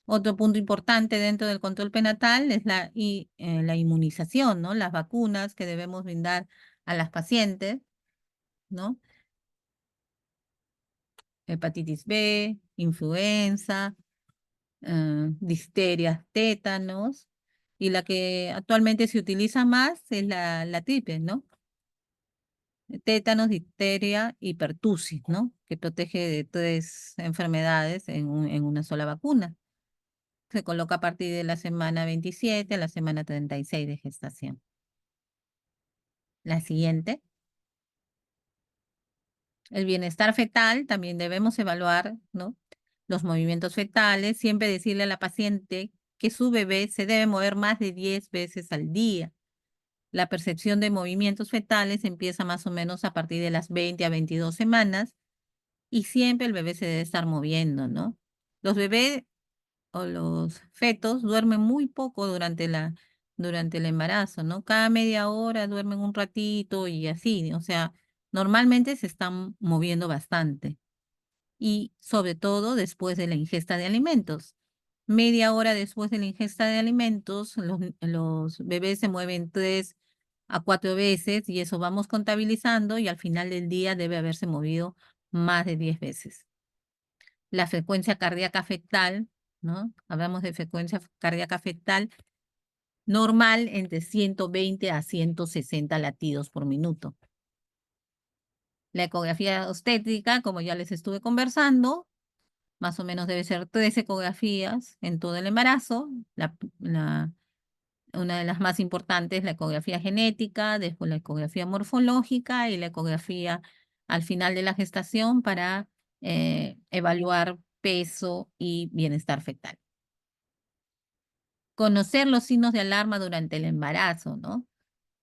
Otro punto importante dentro del control prenatal es la inmunización, ¿no? Las vacunas que debemos brindar a las pacientes, ¿no? Hepatitis B, influenza, difteria, tétanos, y la que actualmente se utiliza más es la triple, ¿no? Tétanos, difteria y pertussis, ¿no? Que protege de 3 enfermedades en una sola vacuna. Se coloca a partir de la semana 27 a la semana 36 de gestación. La siguiente. El bienestar fetal, también debemos evaluar, ¿no? Los movimientos fetales, siempre decirle a la paciente que su bebé se debe mover más de 10 veces al día. La percepción de movimientos fetales empieza más o menos a partir de las 20 a 22 semanas y siempre el bebé se debe estar moviendo, ¿no? Los bebés o los fetos duermen muy poco durante el embarazo, ¿no? Cada media hora duermen un ratito y así, o sea, normalmente se están moviendo bastante y sobre todo después de la ingesta de alimentos. Media hora después de la ingesta de alimentos, los bebés se mueven 3 a 4 veces y eso vamos contabilizando y al final del día debe haberse movido más de 10 veces. La frecuencia cardíaca fetal, ¿no? Hablamos de frecuencia cardíaca fetal normal entre 120 a 160 latidos por minuto. La ecografía obstétrica, como ya les estuve conversando, más o menos debe ser 3 ecografías en todo el embarazo. Una de las más importantes, la ecografía genética, después la ecografía morfológica y la ecografía al final de la gestación para evaluar peso y bienestar fetal. Conocer los signos de alarma durante el embarazo, ¿no?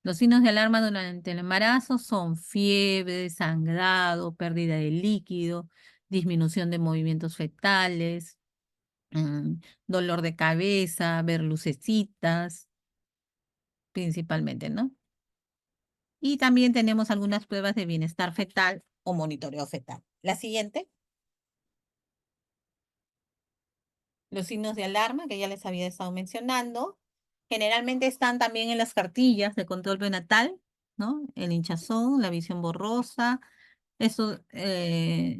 Los signos de alarma durante el embarazo son fiebre, sangrado, pérdida de líquido, disminución de movimientos fetales, dolor de cabeza, ver lucecitas, principalmente, ¿no? Y también tenemos algunas pruebas de bienestar fetal o monitoreo fetal. La siguiente. Los signos de alarma que ya les había estado mencionando. Generalmente están también en las cartillas de control prenatal, ¿no? El hinchazón, la visión borrosa. Estos se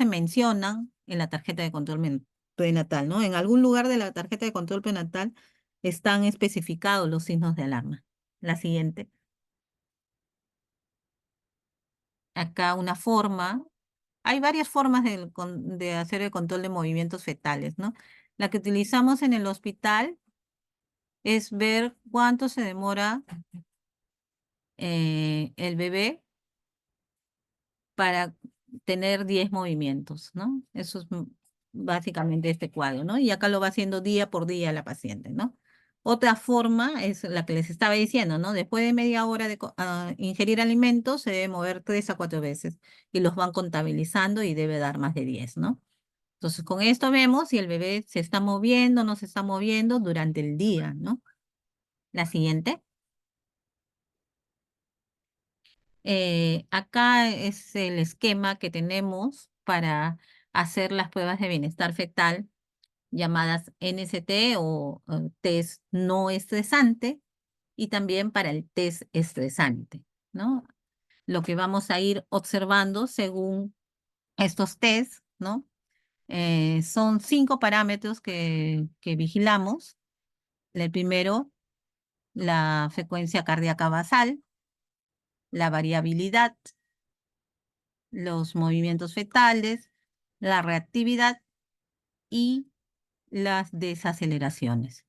mencionan en la tarjeta de control prenatal, ¿no? En algún lugar de la tarjeta de control prenatal están especificados los signos de alarma. La siguiente. Acá una forma. Hay varias formas de hacer el control de movimientos fetales, ¿no? La que utilizamos en el hospital es ver cuánto se demora el bebé para tener 10 movimientos, ¿no? Eso es básicamente este cuadro, ¿no? Y acá lo va haciendo día por día la paciente, ¿no? Otra forma es la que les estaba diciendo, ¿no? Después de media hora de ingerir alimentos, se debe mover 3 a 4 veces y los van contabilizando y debe dar más de 10, ¿no? Entonces, con esto vemos si el bebé se está moviendo o no se está moviendo durante el día, ¿no? La siguiente. Acá es el esquema que tenemos para hacer las pruebas de bienestar fetal, llamadas NST o test no estresante, y también para el test estresante, ¿no? Lo que vamos a ir observando según estos tests, ¿no? Son 5 parámetros que vigilamos. El primero, la frecuencia cardíaca basal, la variabilidad, los movimientos fetales, la reactividad y las desaceleraciones.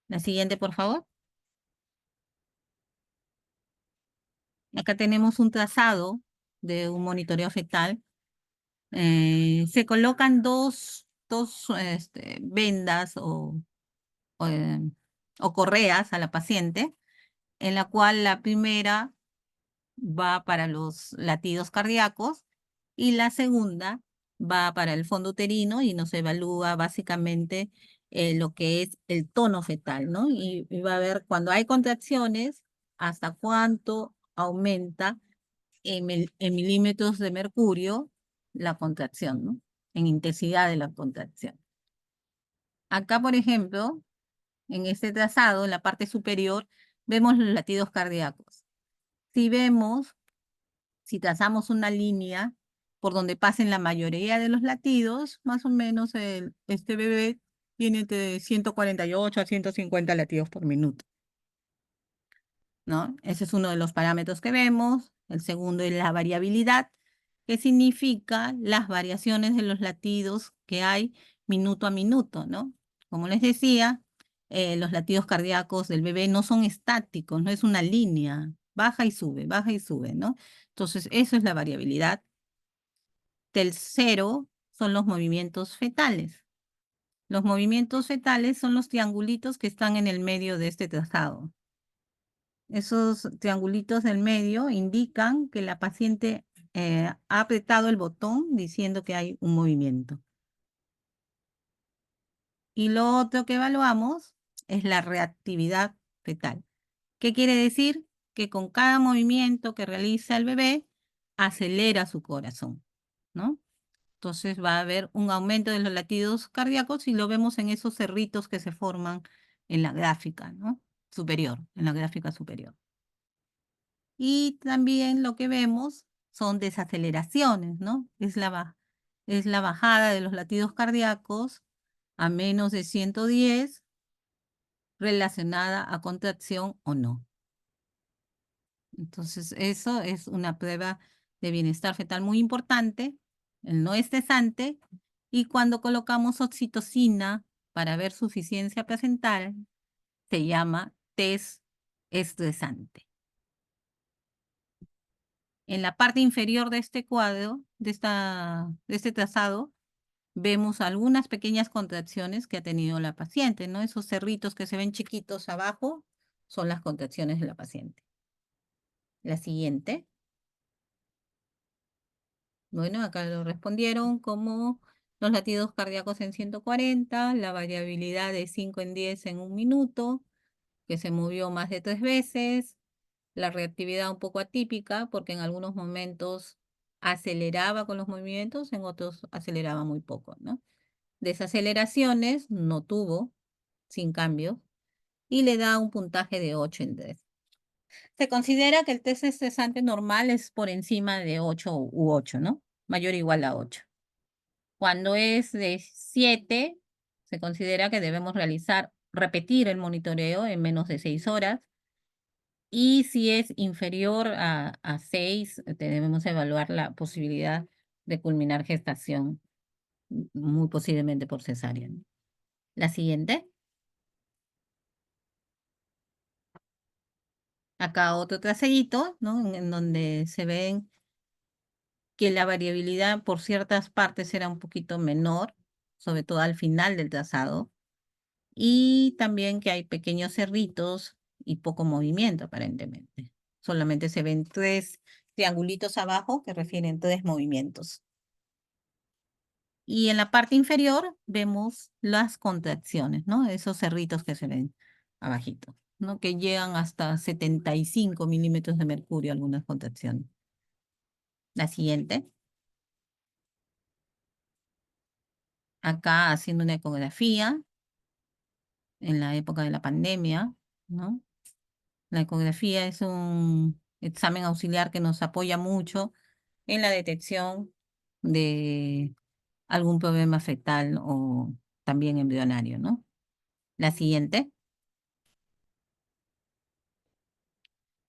La siguiente, por favor. Acá tenemos un trazado de un monitoreo fetal. Se colocan dos vendas o o correas a la paciente, en la cual la primera va para los latidos cardíacos y la segunda va para el fondo uterino y nos evalúa básicamente lo que es el tono fetal, ¿no? Y va a ver cuando hay contracciones, hasta cuánto aumenta en milímetros de mercurio la contracción, ¿no? En intensidad de la contracción. Acá, por ejemplo, en este trazado, en la parte superior, vemos los latidos cardíacos. Si trazamos una línea por donde pasen la mayoría de los latidos, más o menos este bebé tiene de 148 a 150 latidos por minuto, ¿no? Ese es uno de los parámetros que vemos. El segundo es la variabilidad, que significa las variaciones de los latidos que hay minuto a minuto, ¿no? Como les decía, los latidos cardíacos del bebé no son estáticos, no es una línea, baja y sube, ¿no? Entonces, eso es la variabilidad. Tercero son los movimientos fetales. Los movimientos fetales son los triangulitos que están en el medio de este trazado. Esos triangulitos del medio indican que la paciente ha apretado el botón diciendo que hay un movimiento. Y lo otro que evaluamos es la reactividad fetal. ¿Qué quiere decir? Que con cada movimiento que realiza el bebé, acelera su corazón, ¿no? Entonces va a haber un aumento de los latidos cardíacos y lo vemos en esos cerritos que se forman en la gráfica, ¿no? Superior, en la gráfica superior. Y también lo que vemos son desaceleraciones, ¿no? Es la bajada de los latidos cardíacos a menos de 110 relacionada a contracción o no. Entonces, eso es una prueba de bienestar fetal muy importante, el no estresante, y cuando colocamos oxitocina para ver suficiencia placental, se llama test estresante. En la parte inferior de este cuadro, de este trazado, vemos algunas pequeñas contracciones que ha tenido la paciente, ¿no? Esos cerritos que se ven chiquitos abajo son las contracciones de la paciente. La siguiente. Bueno, acá lo respondieron como los latidos cardíacos en 140, la variabilidad de 5 en 10 en un minuto, que se movió más de 3 veces, la reactividad un poco atípica, porque en algunos momentos aceleraba con los movimientos, en otros aceleraba muy poco, ¿no? Desaceleraciones no tuvo, sin cambios, y le da un puntaje de 8 en 10. Se considera que el test estresante normal es por encima de 8 u 8, ¿no? Mayor o igual a 8. Cuando es de 7, se considera que debemos repetir el monitoreo en menos de 6 horas. Y si es inferior a 6, debemos evaluar la posibilidad de culminar gestación, muy posiblemente por cesárea, ¿no? La siguiente. Acá otro tracedito, ¿no? En donde se ven que la variabilidad por ciertas partes era un poquito menor, sobre todo al final del trazado. Y también que hay pequeños cerritos y poco movimiento aparentemente. Solamente se ven 3 triangulitos abajo que refieren 3 movimientos. Y en la parte inferior vemos las contracciones, ¿no? Esos cerritos que se ven abajito, ¿no? Que llegan hasta 75 milímetros de mercurio algunas contracciones. La siguiente. Acá haciendo una ecografía en la época de la pandemia, ¿no? La ecografía es un examen auxiliar que nos apoya mucho en la detección de algún problema fetal o también embrionario, ¿no? La siguiente.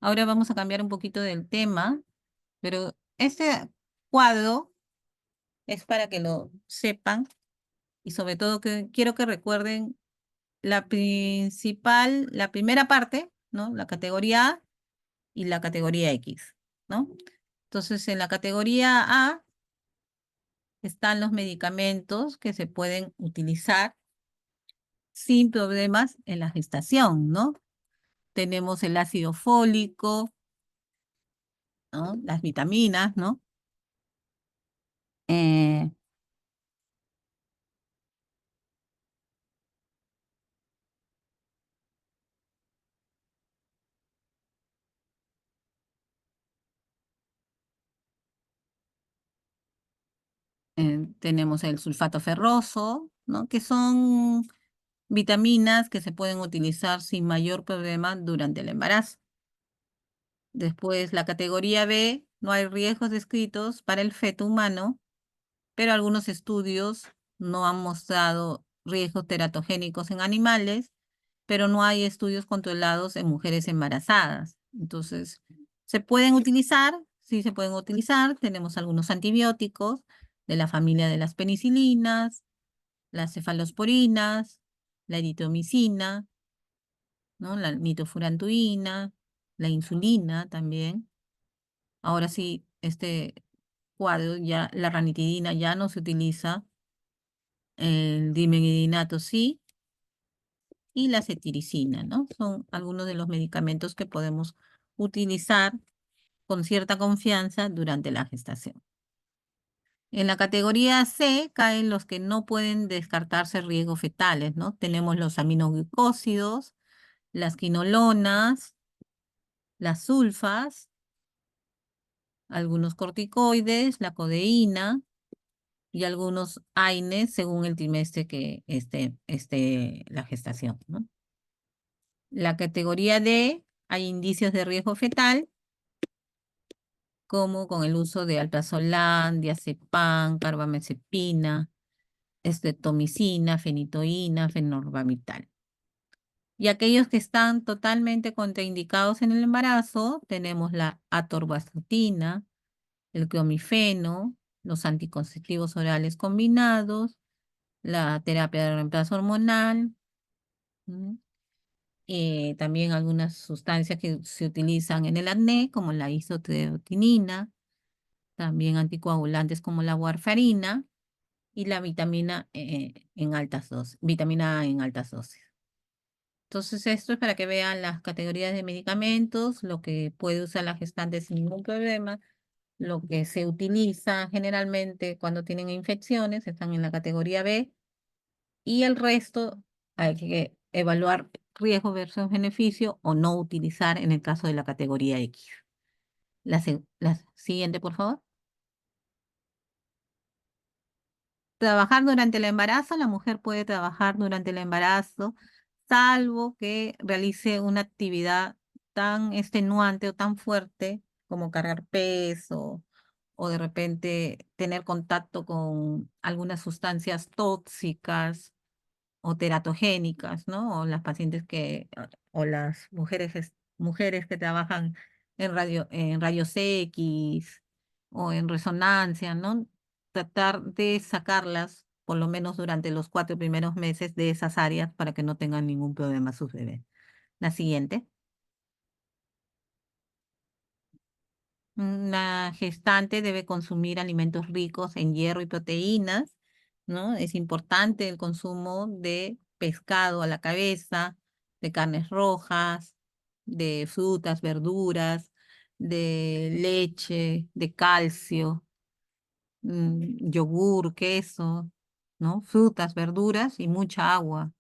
Ahora vamos a cambiar un poquito del tema, pero este cuadro es para que lo sepan y sobre todo que quiero que recuerden la primera parte, ¿no? La categoría A y la categoría X, ¿no? Entonces, en la categoría A están los medicamentos que se pueden utilizar sin problemas en la gestación, ¿no? Tenemos el ácido fólico, ¿no? Las vitaminas, ¿no? Eh, tenemos el sulfato ferroso, ¿no? Que son vitaminas que se pueden utilizar sin mayor problema durante el embarazo. Después, la categoría B, no hay riesgos descritos para el feto humano, pero algunos estudios no han mostrado riesgos teratogénicos en animales, pero no hay estudios controlados en mujeres embarazadas. Entonces, ¿se pueden utilizar? Sí, se pueden utilizar. Tenemos algunos antibióticos de la familia de las penicilinas, las cefalosporinas, la eritromicina, ¿no? La nitrofurantoína, la insulina también. Ahora sí, este cuadro ya, la ranitidina ya no se utiliza, el dimeridinato sí, y la cetiricina, ¿no? Son algunos de los medicamentos que podemos utilizar con cierta confianza durante la gestación. En la categoría C caen los que no pueden descartarse riesgos fetales, ¿no? Tenemos los aminoglucósidos, las quinolonas, las sulfas, algunos corticoides, la codeína y algunos AINES según el trimestre que esté la gestación, ¿no? La categoría D, hay indicios de riesgo fetal, como con el uso de alprazolam, diazepam, carbamazepina, estreptomicina, fenitoína, fenobarbital. Y aquellos que están totalmente contraindicados en el embarazo, tenemos la atorvastatina, el clomifeno, los anticonceptivos orales combinados, la terapia de reemplazo hormonal, ¿m? También algunas sustancias que se utilizan en el acné, como la isotretinoína, también anticoagulantes como la warfarina y la vitamina vitamina A en altas dosis. Entonces, esto es para que vean las categorías de medicamentos, lo que puede usar la gestante sin ningún problema, lo que se utiliza generalmente cuando tienen infecciones, están en la categoría B, y el resto hay que evaluar riesgo versus beneficio o no utilizar en el caso de la categoría X. La siguiente, por favor. Trabajar durante el embarazo, la mujer puede trabajar durante el embarazo, salvo que realice una actividad tan extenuante o tan fuerte como cargar peso o de repente tener contacto con algunas sustancias tóxicas o teratogénicas, ¿no? O las pacientes o las mujeres que trabajan en rayos X o en resonancia, ¿no? Tratar de sacarlas, por lo menos durante los 4 primeros meses de esas áreas para que no tengan ningún problema sus bebés. La siguiente. Una gestante debe consumir alimentos ricos en hierro y proteínas, ¿no? Es importante el consumo de pescado a la cabeza, de carnes rojas, de frutas, verduras, de leche, de calcio, yogur, queso, ¿no? Frutas, verduras y mucha agua.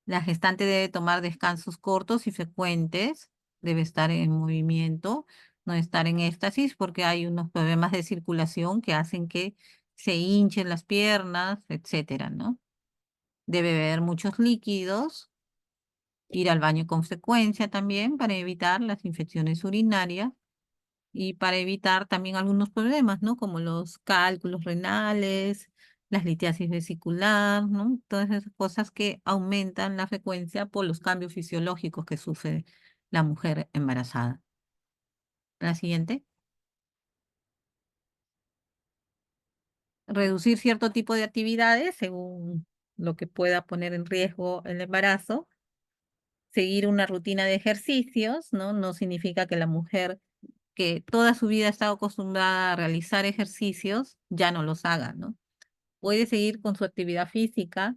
La gestante debe tomar descansos cortos y frecuentes, debe estar en movimiento, no estar en éxtasis porque hay unos problemas de circulación que hacen que se hinchen las piernas, etcétera, ¿no? Debe beber muchos líquidos, ir al baño con frecuencia también para evitar las infecciones urinarias y para evitar también algunos problemas, ¿no? Como los cálculos renales, la litiasis vesicular, ¿no? Todas esas cosas que aumentan la frecuencia por los cambios fisiológicos que sufre la mujer embarazada. La siguiente. Reducir cierto tipo de actividades según lo que pueda poner en riesgo el embarazo. Seguir una rutina de ejercicios, ¿no? No significa que la mujer que toda su vida ha estado acostumbrada a realizar ejercicios ya no los haga, ¿no? Puede seguir con su actividad física.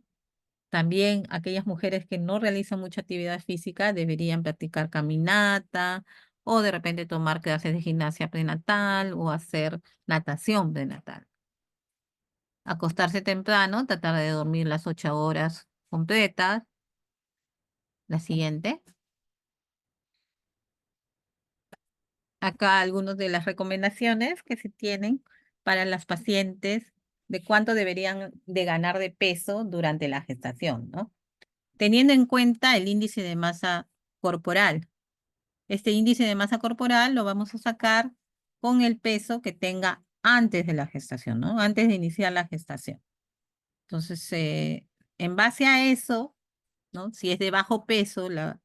También aquellas mujeres que no realizan mucha actividad física deberían practicar caminata o de repente tomar clases de gimnasia prenatal o hacer natación prenatal. Acostarse temprano, tratar de dormir las 8 horas completas. La siguiente. Acá algunas de las recomendaciones que se tienen para las pacientes de cuánto deberían de ganar de peso durante la gestación, ¿no? Teniendo en cuenta el índice de masa corporal. Este índice de masa corporal lo vamos a sacar con el peso que tenga antes de la gestación, ¿no? Antes de iniciar la gestación. Entonces, en base a eso, ¿no? Si es de bajo peso la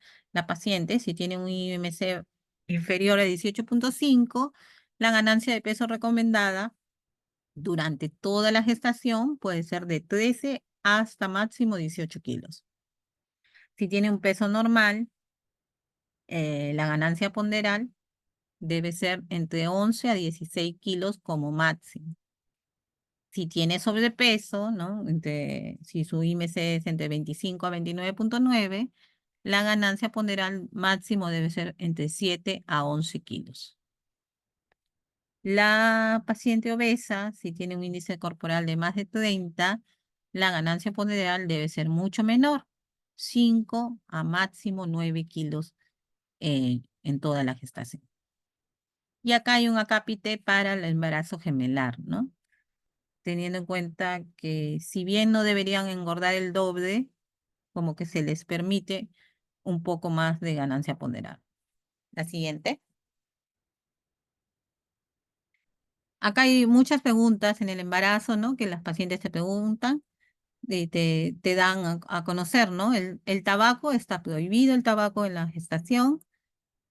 paciente, si tiene un IMC inferior a 18.5, la ganancia de peso recomendada durante toda la gestación puede ser de 13 hasta máximo 18 kilos. Si tiene un peso normal, la ganancia ponderal debe ser entre 11 a 16 kilos como máximo. Si tiene sobrepeso, ¿no? Si su IMC es entre 25 a 29.9, la ganancia ponderal máximo debe ser entre 7 a 11 kilos. La paciente obesa, si tiene un índice corporal de más de 30, la ganancia ponderal debe ser mucho menor, 5 a máximo 9 kilos en toda la gestación. Y acá hay un acápite para el embarazo gemelar, ¿no? Teniendo en cuenta que si bien no deberían engordar el doble, como que se les permite un poco más de ganancia ponderal. La siguiente. Acá hay muchas preguntas en el embarazo, ¿no? Que las pacientes te preguntan, te dan a conocer, ¿no? El tabaco, está prohibido el tabaco en la gestación.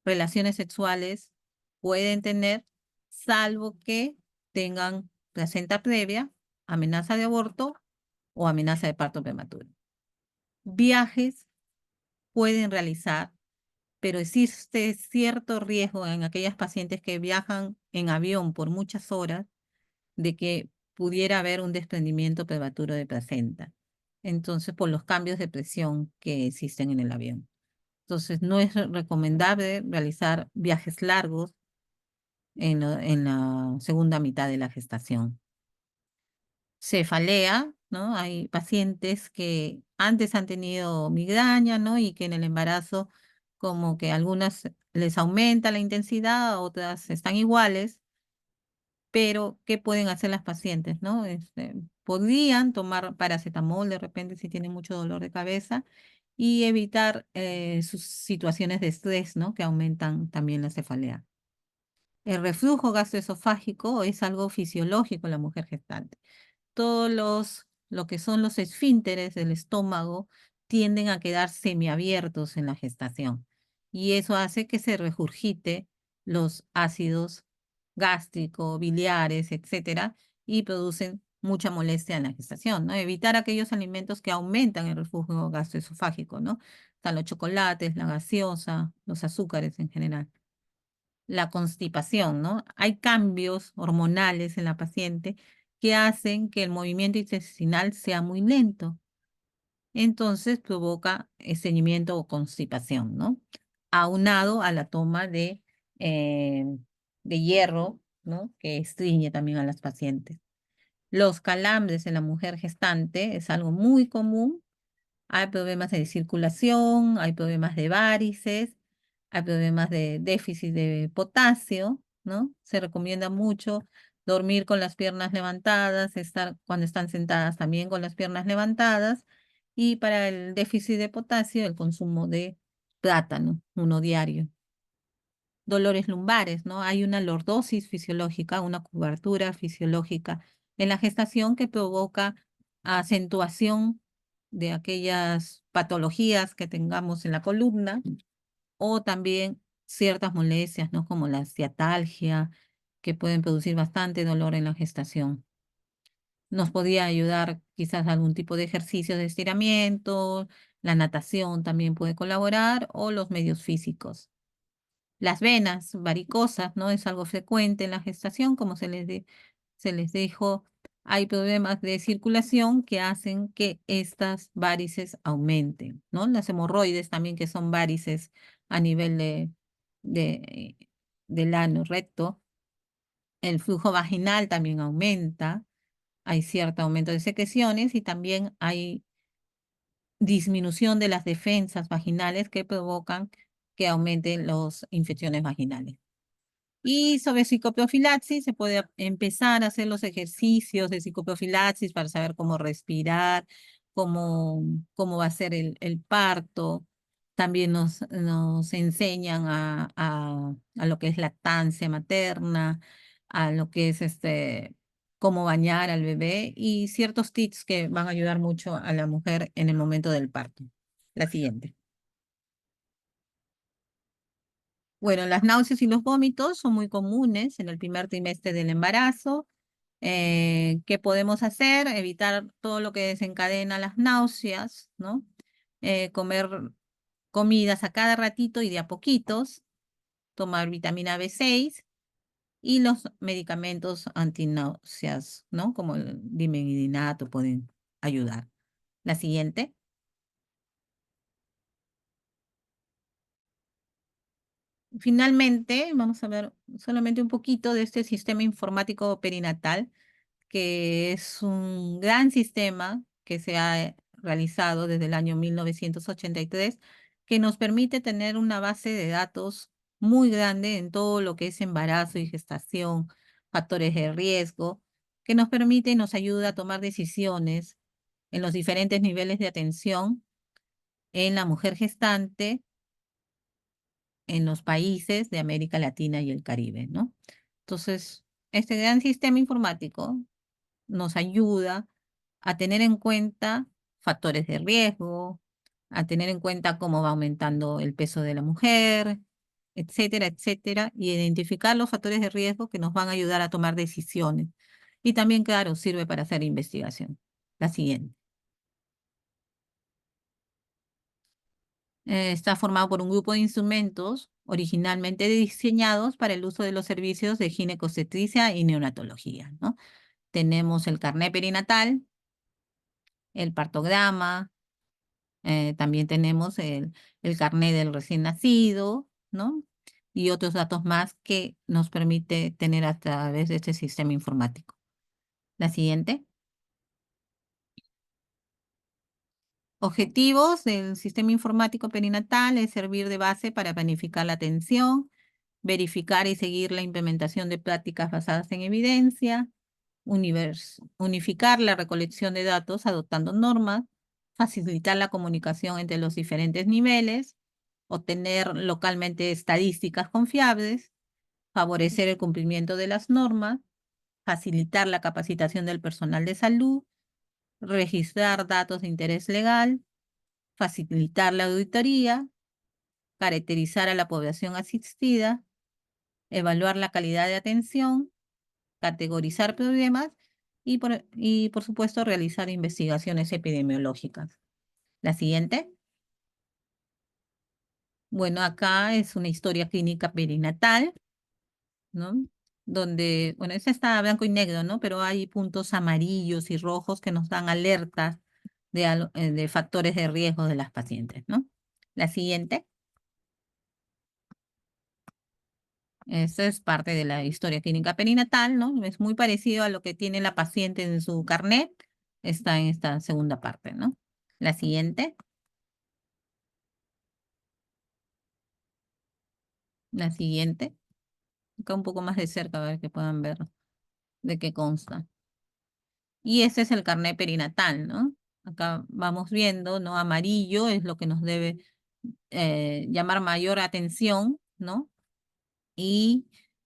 Relaciones sexuales pueden tener, salvo que tengan placenta previa, amenaza de aborto o amenaza de parto prematuro. Viajes pueden realizar, pero existe cierto riesgo en aquellas pacientes que viajan en avión por muchas horas de que pudiera haber un desprendimiento prematuro de placenta. Entonces, por los cambios de presión que existen en el avión. Entonces, no es recomendable realizar viajes largos en la segunda mitad de la gestación. Cefalea, ¿no? Hay pacientes que antes han tenido migraña, ¿no? Y que en el embarazo como que algunas les aumenta la intensidad, otras están iguales, pero ¿qué pueden hacer las pacientes, no? Podrían tomar paracetamol de repente si tienen mucho dolor de cabeza y evitar sus situaciones de estrés, ¿no? Que aumentan también la cefalea. El reflujo gastroesofágico es algo fisiológico en la mujer gestante. Lo que son los esfínteres del estómago tienden a quedar semiabiertos en la gestación y eso hace que se regurgite los ácidos gástricos, biliares, etcétera, y producen mucha molestia en la gestación, ¿no? Evitar aquellos alimentos que aumentan el reflujo gastroesofágico, ¿no? Están los chocolates, la gaseosa, los azúcares en general. La constipación, ¿no? Hay cambios hormonales en la paciente que hacen que el movimiento intestinal sea muy lento. entonces provoca estreñimiento o constipación, ¿no? Aunado a la toma de hierro, ¿no? Que estreñe también a las pacientes. Los calambres en la mujer gestante es algo muy común. Hay problemas de circulación, hay problemas de varices, hay problemas de déficit de potasio, ¿no? Se recomienda mucho dormir con las piernas levantadas, estar cuando están sentadas también con las piernas levantadas. Y para el déficit de potasio, el consumo de plátano, uno diario. Dolores lumbares, ¿no? Hay una lordosis fisiológica, una curvatura fisiológica en la gestación que provoca acentuación de aquellas patologías que tengamos en la columna o también ciertas molestias, ¿no? Como la ciatalgia, que pueden producir bastante dolor en la gestación. Nos podría ayudar quizás algún tipo de ejercicio de estiramiento, la natación también puede colaborar o los medios físicos. Las venas varicosas, ¿no? Es algo frecuente en la gestación, como se les dijo, hay problemas de circulación que hacen que estas varices aumenten, ¿no? Las hemorroides también, que son varices a nivel de, del ano recto. El flujo vaginal también aumenta, hay cierto aumento de secreciones y también hay disminución de las defensas vaginales que provocan que aumenten las infecciones vaginales. Y sobre psicoprofilaxis, se puede empezar a hacer los ejercicios de psicoprofilaxis para saber cómo respirar, cómo va a ser el parto. También nos enseñan a lo que es lactancia materna, a lo que es cómo bañar al bebé y ciertos tips que van a ayudar mucho a la mujer en el momento del parto. La siguiente. Bueno, las náuseas y los vómitos son muy comunes en el primer trimestre del embarazo. ¿Qué podemos hacer? Evitar todo lo que desencadena las náuseas, ¿no? Comer comidas a cada ratito y de a poquitos, tomar vitamina B6 y los medicamentos antináuseas, ¿no? Como el dimethinato pueden ayudar. La siguiente. Finalmente, vamos a ver solamente un poquito de este sistema informático perinatal, que es un gran sistema que se ha realizado desde el año 1983, que nos permite tener una base de datos muy grande en todo lo que es embarazo y gestación, factores de riesgo, que nos permite y nos ayuda a tomar decisiones en los diferentes niveles de atención en la mujer gestante en los países de América Latina y el Caribe, ¿no? Entonces, este gran sistema informático nos ayuda a tener en cuenta factores de riesgo, a tener en cuenta cómo va aumentando el peso de la mujer, etcétera, etcétera, y identificar los factores de riesgo que nos van a ayudar a tomar decisiones. Y también, claro, sirve para hacer investigación. La siguiente. Está formado por un grupo de instrumentos originalmente diseñados para el uso de los servicios de ginecobstetricia y neonatología, ¿no? Tenemos el carnet perinatal, el partograma, también tenemos el carnet del recién nacido, ¿no? Y otros datos más que nos permite tener a través de este sistema informático. La siguiente. Objetivos del sistema informático perinatal es servir de base para planificar la atención, verificar y seguir la implementación de prácticas basadas en evidencia, unificar la recolección de datos adoptando normas, facilitar la comunicación entre los diferentes niveles, obtener localmente estadísticas confiables, favorecer el cumplimiento de las normas, facilitar la capacitación del personal de salud, registrar datos de interés legal, facilitar la auditoría, caracterizar a la población asistida, evaluar la calidad de atención, categorizar problemas y por supuesto realizar investigaciones epidemiológicas. La siguiente. Bueno, acá es una historia clínica perinatal, ¿no? Donde, bueno, esta está blanco y negro, ¿no? Pero hay puntos amarillos y rojos que nos dan alertas de factores de riesgo de las pacientes, ¿no? La siguiente. Esto es parte de la historia clínica perinatal, ¿no? Es muy parecido a lo que tiene la paciente en su carnet. Está en esta segunda parte, ¿no? La siguiente. La siguiente. Acá un poco más de cerca, a ver que puedan ver de qué consta. Y ese es el carnet perinatal, ¿no? Acá vamos viendo, ¿no? Amarillo es lo que nos debe llamar mayor atención, ¿no? Y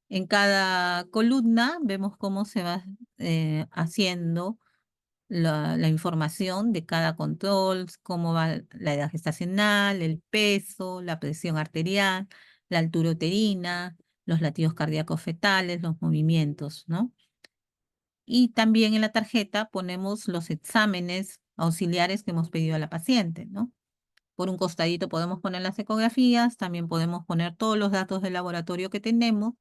en cada columna vemos cómo se va haciendo la información de cada control, cómo va la edad gestacional, el peso, la presión arterial, la altura uterina, los latidos cardíacos fetales, los movimientos, ¿no? Y también en la tarjeta ponemos los exámenes auxiliares que hemos pedido a la paciente, ¿no? Por un costadito podemos poner las ecografías, también podemos poner todos los datos del laboratorio que tenemos,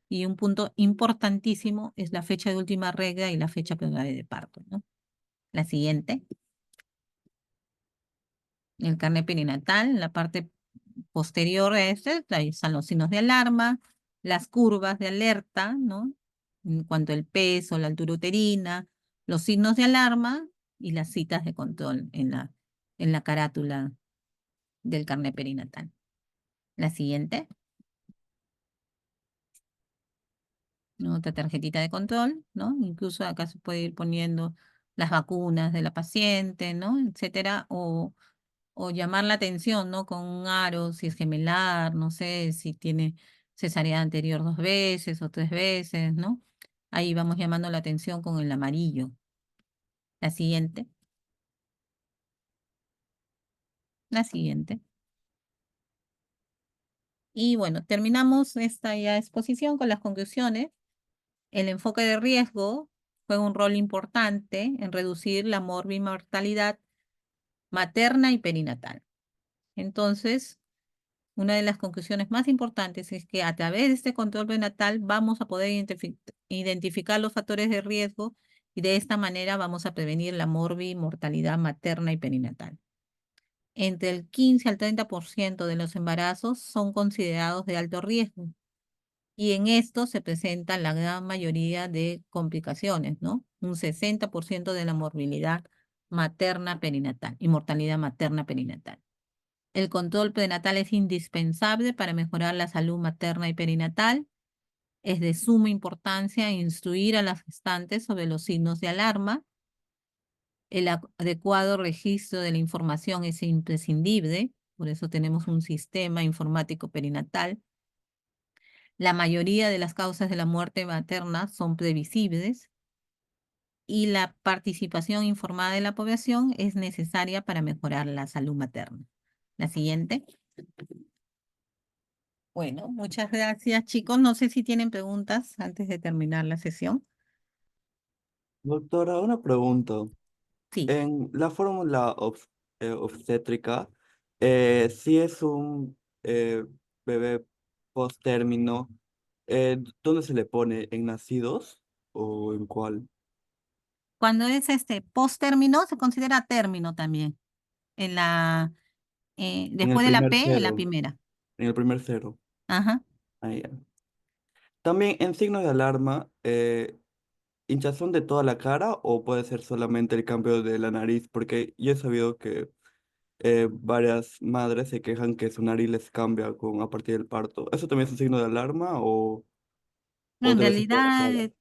y un punto importantísimo es la fecha de última regla y la fecha probable de parto, ¿no? La siguiente. El carnet perinatal, en la parte posterior a este, ahí están los signos de alarma, las curvas de alerta, ¿no? En cuanto al peso, la altura uterina, los signos de alarma y las citas de control en la carátula del carnet perinatal. La siguiente. Otra tarjetita de control, ¿no? Incluso acá se puede ir poniendo las vacunas de la paciente, ¿no? Etcétera, o llamar la atención, ¿no? Con un aro, si es gemelar, no sé, si tiene cesárea anterior 2 veces o 3 veces, ¿no? Ahí vamos llamando la atención con el amarillo. La siguiente. La siguiente. Y bueno, terminamos esta ya exposición con las conclusiones. El enfoque de riesgo juega un rol importante en reducir la morbimortalidad materna y perinatal. Entonces, una de las conclusiones más importantes es que a través de este control prenatal vamos a poder identificar los factores de riesgo y de esta manera vamos a prevenir la morbimortalidad materna y perinatal. Entre el 15 al 30% de los embarazos son considerados de alto riesgo y en esto se presenta la gran mayoría de complicaciones, ¿no? Un 60% de la morbilidad materna perinatal y mortalidad materna perinatal. El control prenatal es indispensable para mejorar la salud materna y perinatal. Es de suma importancia instruir a las gestantes sobre los signos de alarma. El adecuado registro de la información es imprescindible, por eso tenemos un sistema informático perinatal. La mayoría de las causas de la muerte materna son previsibles y la participación informada de la población es necesaria para mejorar la salud materna. La siguiente. Bueno, muchas gracias, chicos. No sé si tienen preguntas antes de terminar la sesión. Doctora, una pregunta. Sí. En la fórmula obstétrica, si es un bebé post-término, ¿dónde se le pone? ¿En nacidos o en cuál? Cuando es post-término, se considera término también. En el Después de la primer P, en la cero. primera. En el primer cero. Ajá. Ahí ya. También en signo de alarma, ¿hinchazón de toda la cara o puede ser solamente el cambio de la nariz? Porque yo he sabido que varias madres se quejan que su nariz les cambia a partir del parto. ¿Eso también es un signo de alarma No, o en debe ser toda la realidad, cara?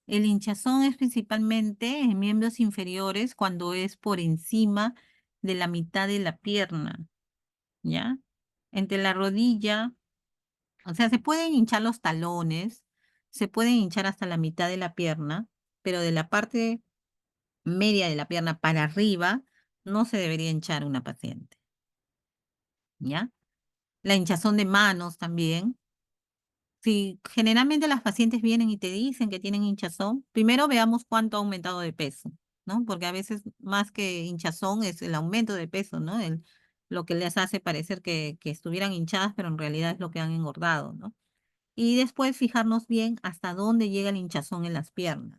el hinchazón es principalmente en miembros inferiores cuando es por encima de la mitad de la pierna, ¿ya? Entre la rodilla, o sea, se pueden hinchar los talones, se pueden hinchar hasta la mitad de la pierna, pero de la parte media de la pierna para arriba no se debería hinchar una paciente, ¿ya? La hinchazón de manos también. Si generalmente las pacientes vienen y te dicen que tienen hinchazón, primero veamos cuánto ha aumentado de peso, ¿no? Porque a veces más que hinchazón es el aumento de peso, ¿no? Lo que les hace parecer que estuvieran hinchadas, pero en realidad es lo que han engordado, ¿no? Y después fijarnos bien hasta dónde llega el hinchazón en las piernas.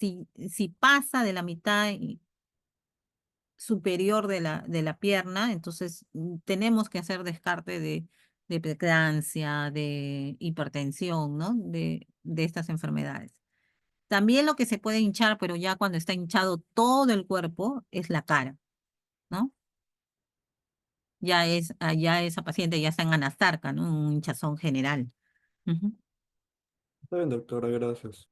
Si pasa de la mitad superior de la pierna, entonces tenemos que hacer descarte de preeclampsia, de hipertensión, ¿no? De estas enfermedades. También lo que se puede hinchar, pero ya cuando está hinchado todo el cuerpo, es la cara, ¿no? Ya esa paciente ya está en anastarca, ¿no? Un hinchazón general. Ujú. Está bien, doctora, gracias.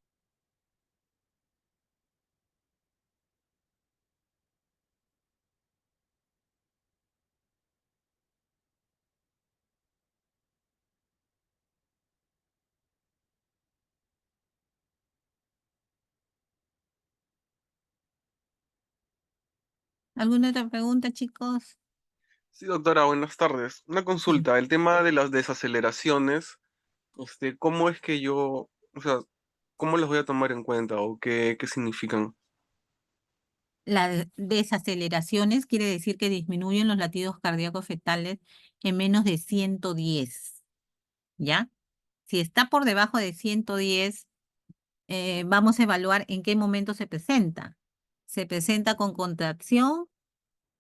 ¿Alguna otra pregunta, chicos? Sí, doctora, buenas tardes. Una Sí. consulta, el tema de las desaceleraciones, ¿cómo es que yo, o sea, cómo las voy a tomar en cuenta o qué significan? Las desaceleraciones quiere decir que disminuyen los latidos cardíacos fetales en menos de 110, ¿ya? Si está por debajo de 110, vamos a evaluar en qué momento se presenta. Se presenta con contracción,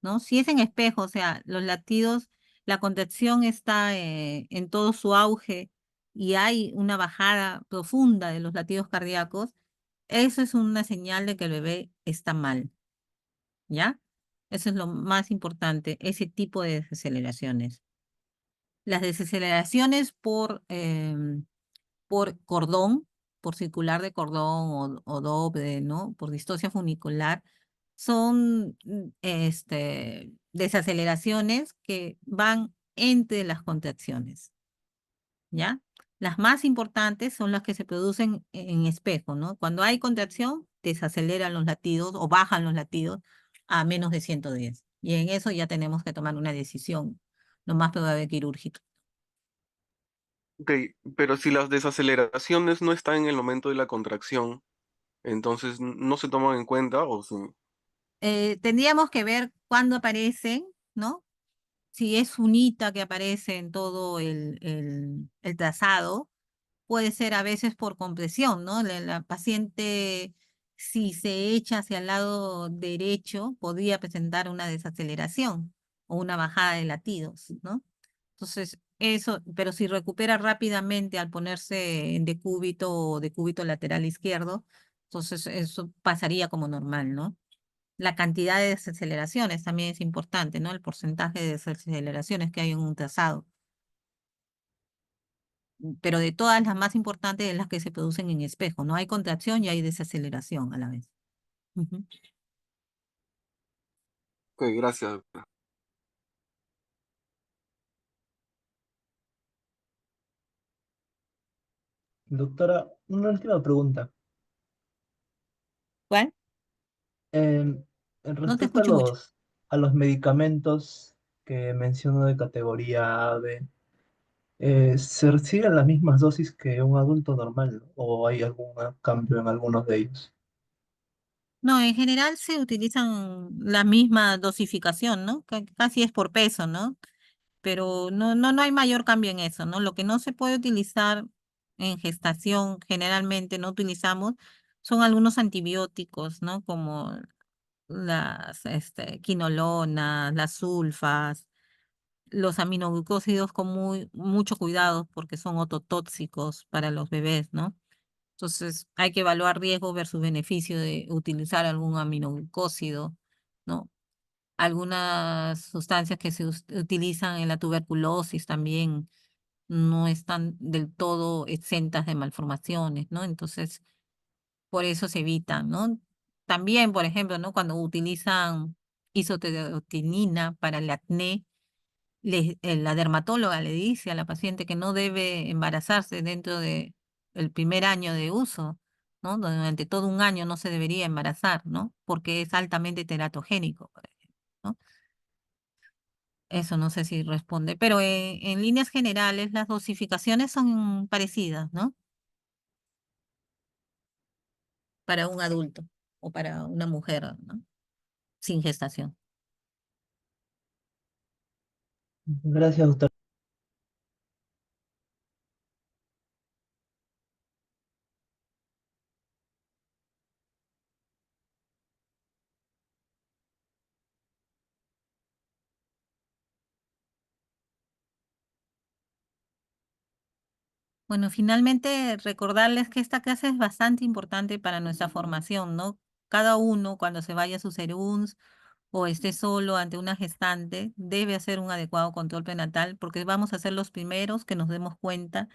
¿no? Si es en espejo, o sea, los latidos, la contracción está en todo su auge y hay una bajada profunda de los latidos cardíacos, eso es una señal de que el bebé está mal, ¿ya? Eso es lo más importante, ese tipo de desaceleraciones. Las desaceleraciones por cordón, por circular de cordón o doble, ¿no? Por distocia funicular, son desaceleraciones que van entre las contracciones, ¿ya? Las más importantes son las que se producen en espejo, ¿no? Cuando hay contracción, desaceleran los latidos o bajan los latidos a menos de 110. Y en eso ya tenemos que tomar una decisión, lo más probable quirúrgica. Ok, pero si las desaceleraciones no están en el momento de la contracción, entonces no se toman en cuenta o sí. Tendríamos que ver cuándo aparecen, ¿no? Si es unita que aparece en todo el trazado, puede ser a veces por compresión, ¿no? La paciente, si se echa hacia el lado derecho, podría presentar una desaceleración o una bajada de latidos, ¿no? Entonces, eso, pero si recupera rápidamente al ponerse en decúbito o decúbito lateral izquierdo, entonces eso pasaría como normal, ¿no? La cantidad de desaceleraciones también es importante, ¿no? El porcentaje de desaceleraciones que hay en un trazado. Pero de todas las más importantes es las que se producen en espejo, ¿no? Hay contracción y hay desaceleración a la vez. Ujú. Ok, gracias, doctora. Doctora, una última pregunta. ¿Cuál? Em, No te Respecto escucho mucho. a los medicamentos que menciono de categoría A, B, ¿se reciben las mismas dosis que un adulto normal o hay algún cambio en algunos de ellos? No, en general se utilizan la misma dosificación, ¿no? Casi es por peso, ¿no? Pero no hay mayor cambio en eso, ¿no? Lo que no se puede utilizar en gestación, generalmente no utilizamos, son algunos antibióticos, ¿no? Como las quinolonas, las sulfas, los aminoglucósidos con mucho cuidado porque son ototóxicos para los bebés, ¿no? Entonces hay que evaluar riesgo versus beneficio de utilizar algún aminoglucósido, ¿no? Algunas sustancias que se utilizan en la tuberculosis también no están del todo exentas de malformaciones, ¿no? Entonces, por eso se evitan, ¿no? También, por ejemplo, ¿no? Cuando utilizan isotretinoína para el acné, la dermatóloga le dice a la paciente que no debe embarazarse dentro de el primer año de uso, ¿no? Durante todo un año no se debería embarazar, ¿no? Porque es altamente teratogénico, por ejemplo, ¿no? Eso no sé si responde, pero en líneas generales las dosificaciones son parecidas, ¿no? Para un adulto o para una mujer, ¿no? Sin gestación. Gracias, doctora. Bueno, finalmente recordarles que esta clase es bastante importante para nuestra formación, ¿no? Cada uno cuando se vaya a sus seruns o esté solo ante una gestante, debe hacer un adecuado control prenatal porque vamos a ser los primeros que nos demos cuenta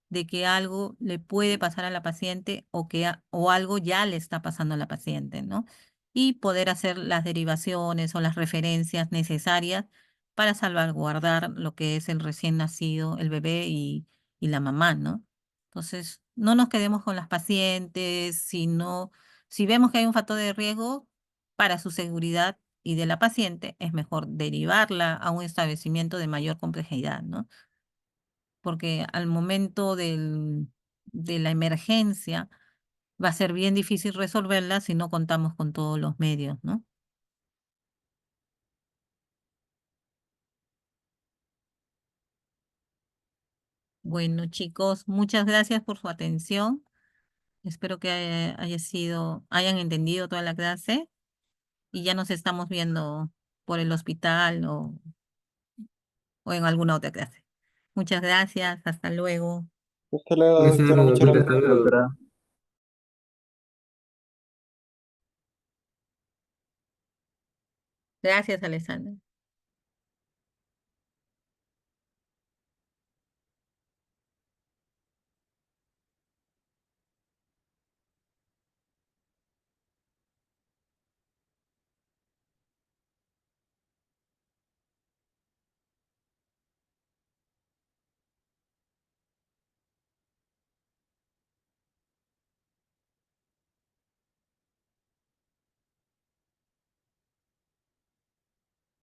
de que algo le puede pasar a la paciente o algo ya le está pasando a la paciente, ¿no? Y poder hacer las derivaciones o las referencias necesarias para salvaguardar lo que es el recién nacido, el bebé y la mamá, ¿no? Entonces, no nos quedemos con las pacientes, sino si vemos que hay un factor de riesgo para su seguridad y de la paciente, es mejor derivarla a un establecimiento de mayor complejidad, ¿no? Porque al momento de la emergencia va a ser bien difícil resolverla si no contamos con todos los medios, ¿no? Bueno, chicos, muchas gracias por su atención. Espero que hayan entendido toda la clase y ya nos estamos viendo por el hospital o en alguna otra clase. Muchas gracias, hasta luego. Hasta luego, Gracias, doctora. Muchas doctora. gracias Hasta por luego, todo. doctora. Gracias, Alessandra.